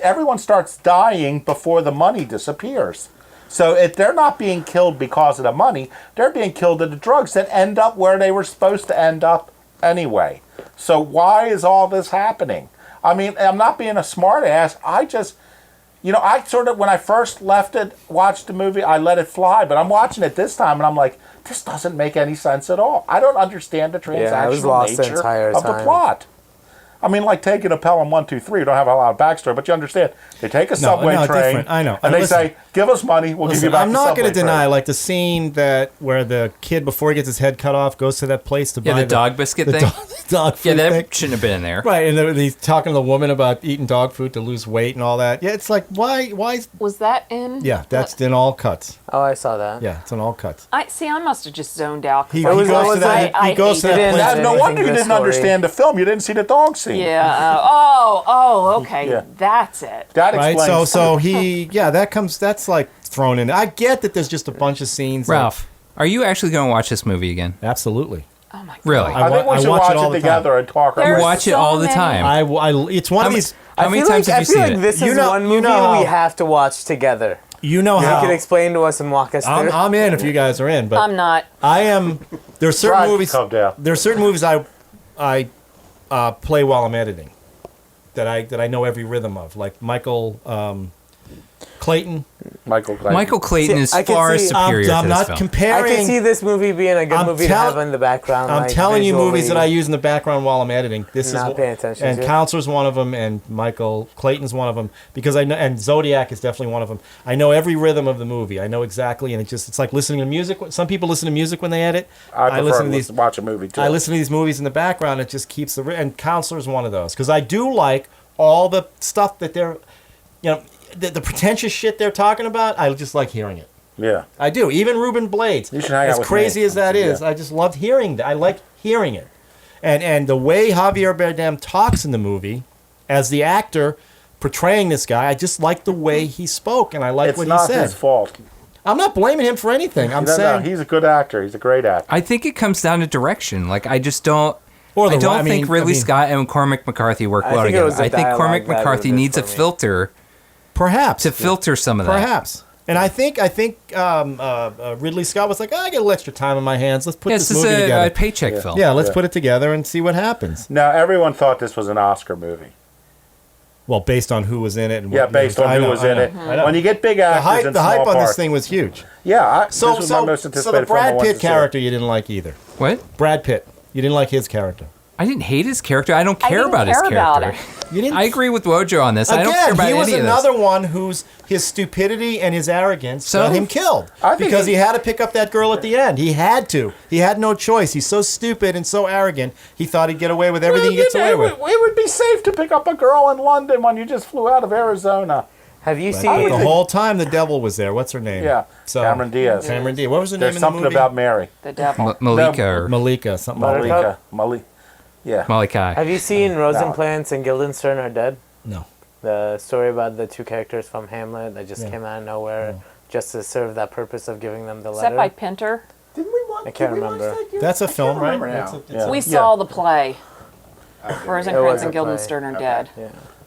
Everyone starts dying before the money disappears. So if they're not being killed because of the money, they're being killed of the drugs that end up where they were supposed to end up anyway. So why is all this happening? I mean, I'm not being a smart ass. I just, I sort of, when I first watched the movie, I let it fly. But I'm watching it this time, and I'm like, this doesn't make any sense at all. I don't understand the transactional nature of the plot. I mean, like taking a Pelham 1, 2, 3, you don't have a lot of backstory, but you understand. They take a subway train, different. I know. and they say, give us money, we'll give you back I'm the not subway going to deny, train. like the scene where the kid, before he gets his head cut off, goes to that place to buy the dog biscuit thing. Dog food that thing. shouldn't have been in there. Right, and he's talking to the woman about eating dog food to lose weight and all that. Yeah, it's like, why? Was that in? Yeah, that's in all cuts. Oh, I saw that. Yeah, it's in all cuts. I must have just zoned out. He goes to that place. No wonder you didn't understand the film. You didn't see the dog scene. Yeah. Okay. Yeah. That's it. That right. explains. So that's like thrown in. I get that there's just a bunch of scenes. Ralph, are you actually going to watch this movie again? Absolutely. Oh my God. Really? I think we should watch it together and talk about it. You watch it all the time. It's one of these. How many times have you seen it? This is one movie we have to watch together. You know how. You can explain to us and walk us through. I'm in if you guys are in, but I'm not. I am. There are certain movies. There are certain movies I play while I'm editing. That I know every rhythm of, like Michael Clayton. Michael Clayton is far superior to this I'm not film. comparing. I can see this movie being a good movie to have in the background. I'm telling you movies that I use in the background while I'm editing. This not is paying attention and to. Counselor's one of them, and Michael Clayton's one of them, because I know, and Zodiac is definitely one of them. I know every rhythm of the movie. I know exactly, and it's like listening to music. Some people listen to music when they edit. I listen to watch a movie too. I listen to these movies in the background. It just keeps and Counselor's one of those, because I do like all the stuff that they're, the pretentious shit they're talking about. I just like hearing it. Yeah, I do. Even Ruben Blades, you should hang out as with crazy me. as that is, I just loved hearing that. I like hearing it, and the way Javier Bardem talks in the movie, as the actor portraying this guy, I just like the way he spoke, and I like what he said. It's not his fault. I'm not blaming him for anything. I'm saying he's a good actor. He's a great actor. I think it comes down to direction. Like I just don't. I don't think Ridley Scott and Cormac McCarthy work well together. I think Cormac McCarthy needs a filter, perhaps, to filter some of that. Perhaps. And I think Ridley Scott was like, I get a little extra time on my hands. Let's put this movie together. This is a paycheck film. Yeah, let's put it together and see what happens. Now, everyone thought this was an Oscar movie. Well, based on who was in it. And based on who was in it. When you get big actors in the small hype on parts. this thing was huge. Yeah, this was my most anticipated so the Brad film I went Pitt to see. character you didn't like either. What? Brad Pitt. You didn't like his character. I didn't hate his character. I don't care about his character. You didn't. I agree with Wojo on this. Again, I don't care about he was any of this. another one whose his stupidity and his arrogance got him killed because he had to pick up that girl at the end. He had to. He had no choice. He's so stupid and so arrogant. He thought he'd get away with everything he gets away with. It would be safe to pick up a girl in London when you just flew out of Arizona. Have you But seen the whole time the devil was there? What's her name? Yeah, Cameron Diaz. Cameron Diaz. What was her name in the movie? There's something about Mary. The devil. Malika. Something like Malika. Yeah. Malachi. Have you seen Rosenplants and Guildenstern Are Dead? No. The story about the two characters from Hamlet that just came out of nowhere just to serve that purpose of giving them the Is letter. that by Pinter? I can't remember. That's a film, right? We saw the play. Rosencrantz and Guildenstern Are Dead.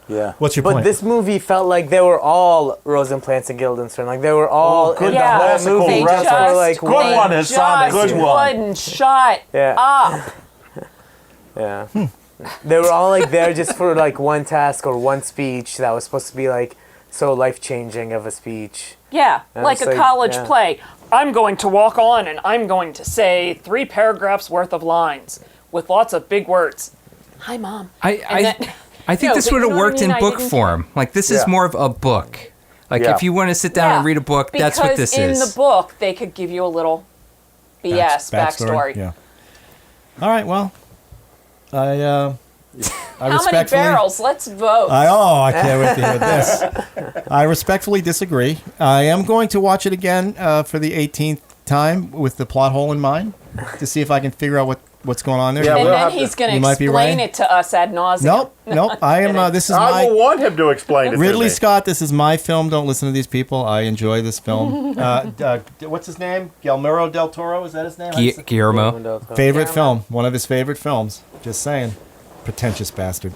Yeah. What's your But point? this movie felt like they were all Rosenplants and Guildenstern. Like they were all good in the whole movie. They Just just, for like Good one, Hassan. Good one. wouldn't shut up. Yeah. They were all like there just for like one task or one speech that was supposed to be like so life-changing of a speech. Yeah, And like it's a college play. I'm going to walk on and I'm going to say 3 paragraphs worth of lines with lots of big words. Hi, Mom. I think this would have worked in book form. Like this is more of a book. Like if you want to sit down and read a book, that's what this is. is. In the book, they could give you a little BS backstory. Yeah. All right. Well, I How many barrels? Let's vote. I can't wait to hear this. I respectfully disagree. I am going to watch it again for the 18th time with the plot hole in mind to see if I can figure out what's going on there. Yeah, and then he's going to explain it to us ad nauseum. Nope. I am. This is I will want him to explain it. Ridley to me. Scott. This is my film. Don't listen to these people. I enjoy this film. What's his name? Guillermo del Toro. Is that his name? Guillermo. Favorite film. One of his favorite films. Just saying. Pretentious bastard.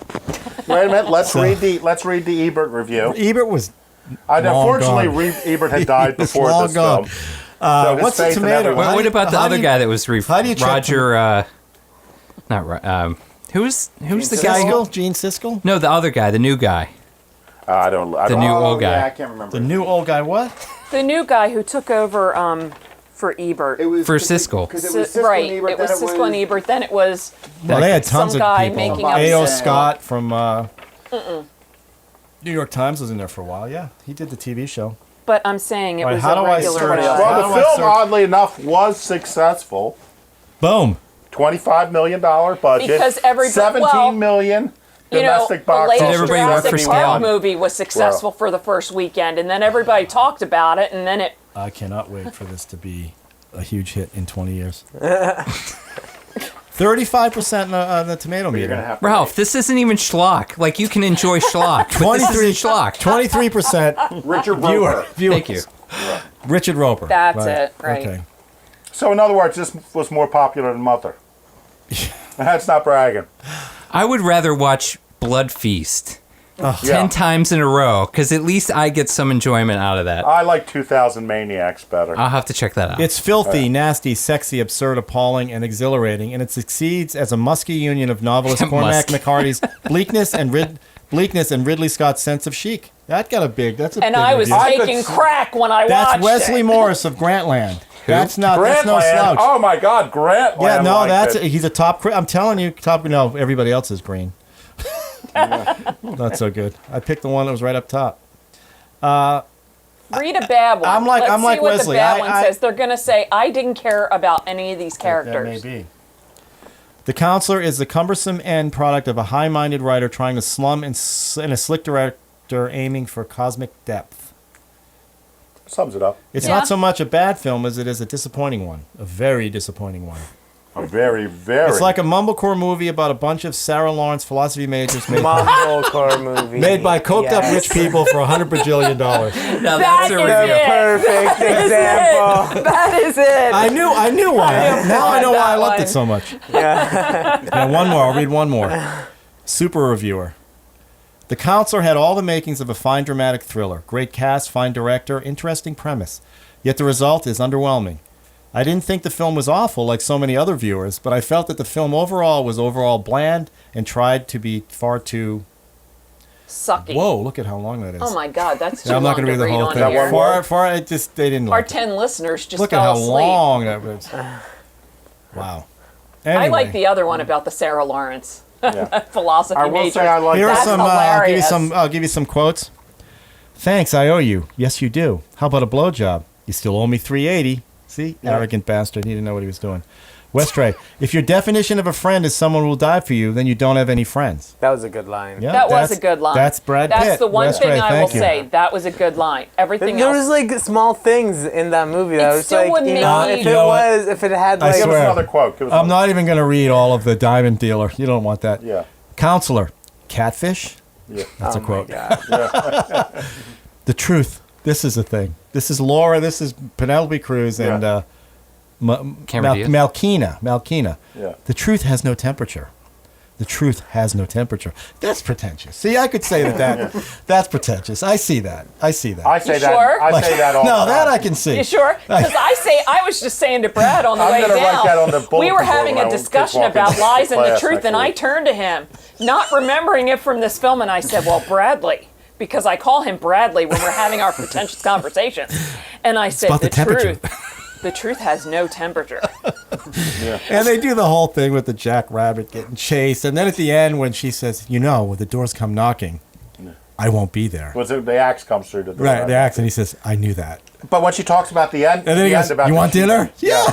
Wait a minute. Let's read the Ebert review. Ebert was Unfortunately, Ebert had died before this film. So what's the tomato? What about the other guy that was Roger? Who's the guy? Gene Siskel? No, the other guy, the new guy. I don't. The new old guy. Yeah, I can't remember. The new old guy. What? The new guy who took over for Ebert. It was For Siskel. Because it was Siskel right. and Ebert. It was Siskel and Ebert. Then it was Well, they had tons some of guy people. making up. A.O. Scott from New York Times was in there for a while. Yeah, he did the TV show. But I'm saying it All right, was how a do I regular. search? Well, the film, oddly enough, was successful. Boom. $25 million budget. Because everybody- $17 million domestic the box latest office. everybody work for Jurassic Park scale? movie was successful for the first weekend, and then everybody talked about it, and then it. I cannot wait for this to be a huge hit in 20 years. 35% on the tomato meter. Ralph, this isn't even schlock. Like, you can enjoy schlock. 23 schlock. 23% Richard Roper. Thank you. Richard Roper. That's it, right. Okay. So, in other words, this was more popular than Mother. That's not bragging. I would rather watch Blood Feast 10 Yeah. times in a row, because at least I get some enjoyment out of that. I like 2000 Maniacs better. I'll have to check that out. It's filthy, nasty, sexy, absurd, appalling, and exhilarating, and it succeeds as a musky union of novelist Cormac Musk. McCarthy's bleakness and Ridley Scott's sense of chic. That's a big And I was review. taking crack when I That's watched Wesley it. Morris of Grantland. That's no Grantland. slouch. Oh my God, Grantland. Yeah, no, liked it. he's a top. I'm telling you, no, everybody else is green. Not so good. I picked the one that was right up top. Read a bad one. I'm like Let's see what Wesley. the bad one says. They're going to say, I didn't care about any of these characters. That may be. The Counselor is the cumbersome end product of a high-minded writer trying to slum and a slick director aiming for cosmic depth. Sums it up. It's Yeah. not so much a bad film as it is a disappointing one. A very disappointing one. A very, very. It's like a mumblecore movie about a bunch of Sarah Lawrence philosophy majors made Mumblecore movie. made by coked up rich people for $100 bajillion. Now That that's a is review. it. Perfect example. That is it. I knew why. Now I know why I loved one. it so much. Yeah, one more. I'll read one more. Super reviewer. The Counselor had all the makings of a fine dramatic thriller. Great cast, fine director, interesting premise. Yet the result is underwhelming. I didn't think the film was awful like so many other viewers, but I felt that the film was overall bland and tried to be far too... Sucky. Whoa, look at how long that is. Oh my God, that's too I'm not long going to read the whole on thing. here. They didn't Our like it. 10 listeners just Look at fell how asleep. long that was. Wow. Anyway. I like the other one about the Sarah Lawrence philosophy I will major. say I like Here are That's some. hilarious. I'll give you some quotes. Thanks, I owe you. Yes, you do. How about a blowjob? You still owe me $380. See, arrogant bastard. He didn't know what he was doing. Westray, if your definition of a friend is someone who will die for you, then you don't have any friends. That was a good line. Yeah, That was a good line. That's Brad Pitt. That's the one Westray, thing I will thank you. say. That was a good line. Everything There else. was like small things in that movie that It was still like, wouldn't you make know, me- if You it know what? was, if it had I like, Give us swear. another quote. Give us I'm another. not even going to read all of the Diamond Dealer. You don't want that. Yeah. Counselor, catfish? Yeah. That's a quote. God. The truth. This is a thing. This is Laura. This is Penelope Cruz and Cameron Diaz. Malkina. Yeah. The truth has no temperature. The truth has no temperature. That's pretentious. See, I could say that's pretentious. I see that. I say You that. sure? I say that all the No, time. that I can see. You sure? Because I was just saying to Brad on the I'm way gonna write down. that on the bulletin We were board having when a I discussion walk about into lies and the class truth, next and I week. turned to him, not remembering it from this film, and I said, "Well, Bradley." Because I call him Bradley when we're having our pretentious conversations. And I said, about the temperature. the truth has no temperature. And they do the whole thing with the jackrabbit getting chased. And then at the end, when she says, when the doors come knocking, I won't be there. Was it the axe comes through the door? Right, the axe. And he says, I knew that. But when she talks about the end, And then he goes, about you the want cheetah, dinner? Yeah.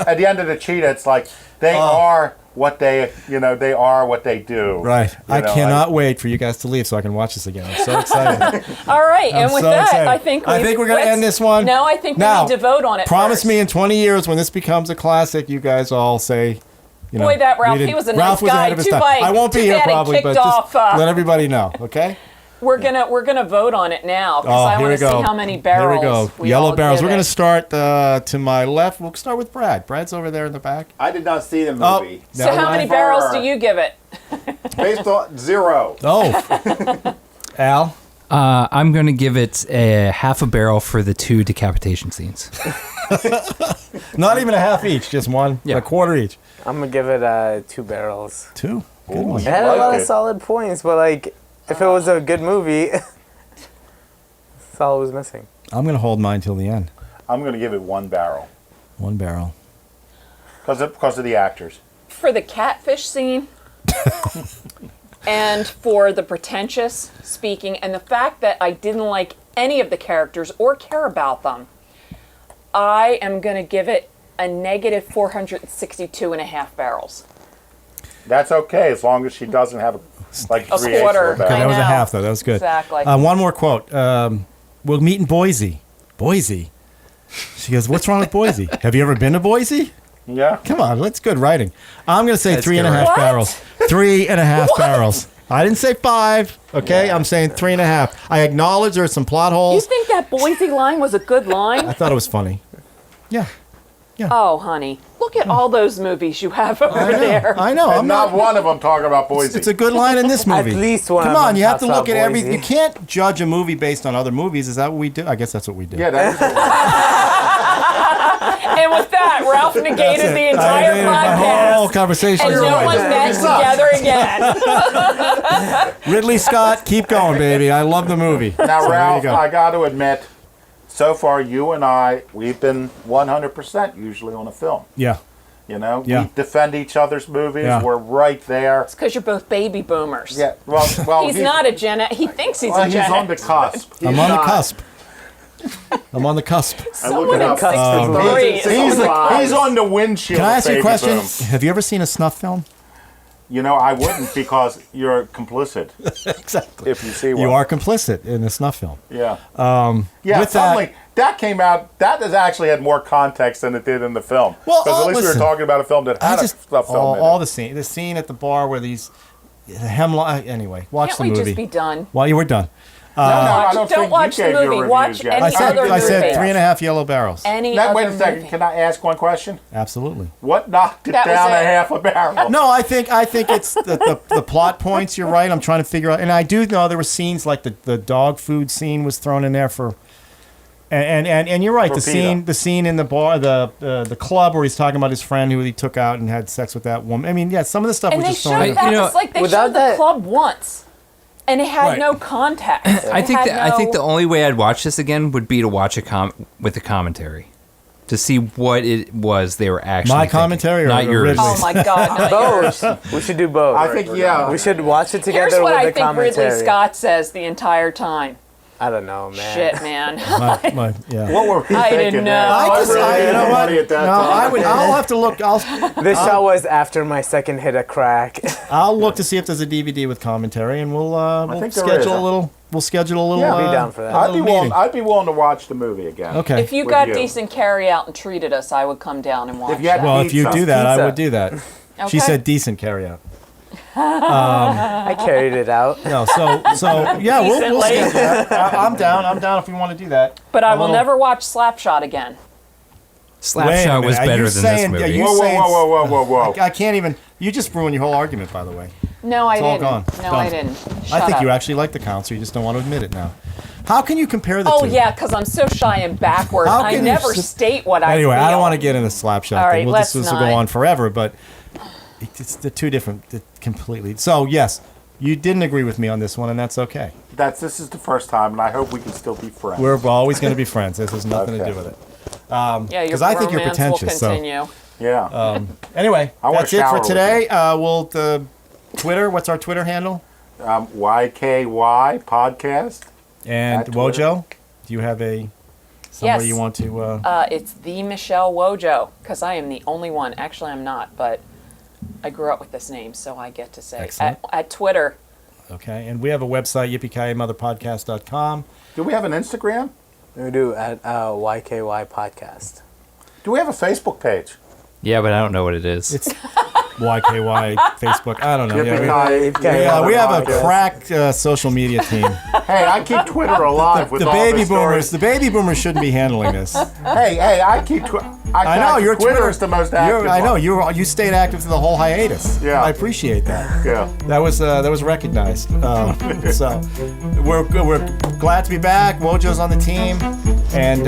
At the end of the cheetah, it's like they are what they, they are what they do. Right. I You know, cannot wait for you guys to leave so I can watch this again. I'm so excited. All right, and with so that, excited. I think we're going to end this one. No, I think we Now, need to vote on it Promise first. me in 20 years when this becomes a classic, you guys all say, Boy, that Ralph, we didn't- he was a Ralph nice was guy. ahead of his Too time. bad- I won't be too here bad he probably, but kicked just off, let everybody know, okay? We're gonna vote on it now because I here want we to see go. how many barrels. Here we go. we Yellow all barrels. give We're going it. to start to my left. We'll start with Brad. Brad's over there in the back. I did not see the Oh. movie. So how many barrels do you give it? Based on 0. Oh. Al? I'm going to give it a half a barrel for the 2 decapitation scenes. Not even a half each, just one. Yeah. A quarter each. I'm gonna give it 2 barrels. 2. Good Ooh, one. It had a like lot it. of solid points, but like, if it was a good movie, that's all it was missing. I'm going to hold mine till the end. I'm going to give it 1 barrel 1 barrel. because of the actors. For the catfish scene and for the pretentious speaking and the fact that I didn't like any of the characters or care about them, I am going to give it a negative 462.5 barrels. That's okay as long as she doesn't have like A 3/8 quarter. of a Okay, barrel. that was a know. half, though. That was good. Exactly. One more quote. We'll meet in Boise. Boise? She goes, what's wrong with Boise? Have you ever been to Boise? Yeah. Come on, that's good writing. I'm going to say That's 3.5 good. What? barrels. 3.5 barrels. I didn't say 5, okay? I'm saying 3.5. I acknowledge there's some plot You holes. think that Boise line was a good line? I thought it was funny. Yeah. Oh, honey, look at all those movies you have over there. I know. And I'm not not. one of them talking about Boise. It's a good line in this movie. At least one. Come of on, them you have to talks look at about everything. Boise. You can't judge a movie based on other movies. Is that what we do? I guess that's what we do. yeah, that is And with that, Ralph negated the entire I my whole podcast. conversation. And is no over. one's back together again. Ridley Scott, keep going, baby. I love the movie. Now, So there you Ralph, go. I got to admit, so far you and I, we've been 100% usually on a film. Yeah. You know, Yeah. we defend each other's movies. Yeah. We're right there. It's because you're both baby boomers. Yeah. Well, He's not a Gen X. He thinks he's Well, a he's Gen on the X. cusp. I'm on the cusp. I'm on the cusp. I look it up. Someone at 63 is He's on the windshield. Can I ask you a baby question? boom. Have you ever seen a snuff film? You know, I wouldn't because you're complicit Exactly. if you see one. You are complicit in a snuff film. Yeah. with that- suddenly that came out. That has actually had more context than it did in the film. Well, because at least we listen, were talking about a film that had a stuff film in all it. the scene at the bar where these hemlock. Anyway, watch Can't the we movie. just be done? Well, you were done. No, I don't Don't think watch you the gave your movie. Watch reviews yet. any I said other I said movie. 3.5 yellow barrels. Any Now, other wait a second. movie. Can I ask one question? Absolutely. What knocked it That was down it. a half a barrel? No, I think it's the plot points. You're right. I'm trying to figure out, and I do know there were scenes like the dog food scene was thrown in there for, and you're right. For The scene in the bar, the club where he's talking about his friend who he took out and had sex with that woman. I mean, yeah, some of the stuff And was they just thrown. showed in. that. You know, It's like they without showed the that- club once. And it had Right. no context. I think It that, had I think no- the only way I'd watch this again would be to watch with the commentary, to see what it was they were actually. My thinking. commentary or not yours. Ridley's? Oh my God! not yours. Both. We should do both. I think We should watch it together Here's what with I the think commentary. Ridley Scott says the entire time. I don't know, man. Shit, man. Yeah. What were we I thinking? didn't man? know. I just, really you know didn't what? money at that No, time. I'll have to look. This shot was after my second hit of crack. I'll look to see if there's a DVD with commentary, and we'll think there schedule is. a little. We'll schedule a little. Yeah, I'd be down for that. a I'd be little willing. meeting. I'd be willing to watch the movie again. Okay. If you With got you. decent carry out and treated us, I would come down and watch If you had that. Well, if you Pizza. do that, I Pizza. would do that. She Okay. said decent carry out. I carried it out. No, so yeah, we'll Decently. schedule that. I'm down. I'm down if we want to do that. But I A will little- never watch Slapshot again. Wait a Slapshot minute, was are you better than saying- this are movie. you Whoa, saying- whoa, whoa, whoa, whoa, whoa! I can't even. You just ruined your whole argument, by the way. No, I It's all didn't. gone. No, Done. I didn't. I Shut think up. you actually like the count, so you just don't want to admit it now. How can you compare the Oh two? yeah, because I'm so shy and backward. How I can you never s- state what I Anyway, feel. I don't want to get into Slapshot. All thing. right, This will go not. on forever, but it's the two different, completely. So yes, you didn't agree with me on this one, and that's okay. This is the first time, and I hope we can still be friends. We're always going to be friends. This has nothing to Okay. do with it. Yeah, your 'cause I think you're romance pretentious, so- will continue. yeah. Anyway, I wanna that's it shower for with today. We'll the Twitter. What's our Twitter handle? YKY podcast. And At Twitter. Wojo, do you have somebody Yes. you want to? It's the Michelle Wojo, because I am the only one. Actually, I'm not, but I grew up with this name, so I get to say Excellent. at Twitter. Okay, and we have a website, yippee-ki-yay-motherpodcast.com. Do we have an Instagram? We do at YKY podcast. Do we have a Facebook page? Yeah, but I don't know what it is. It's YKY Facebook. I don't know. Yippee-Ki-Yay. We have a cracked social media team. Hey, I keep Twitter alive with The all baby this boomers. stories. The baby boomers shouldn't be handling this. Hey, I keep. I know your Twitter is the most active. I know one. you stayed active through the whole hiatus. Yeah. I appreciate that. Yeah. That was recognized. So we're glad to be back. Wojo's on the team, and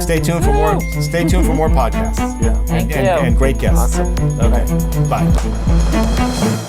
stay tuned for more. Stay tuned for more podcasts. Yeah. Thank you. And great guests. Awesome. Okay. Bye.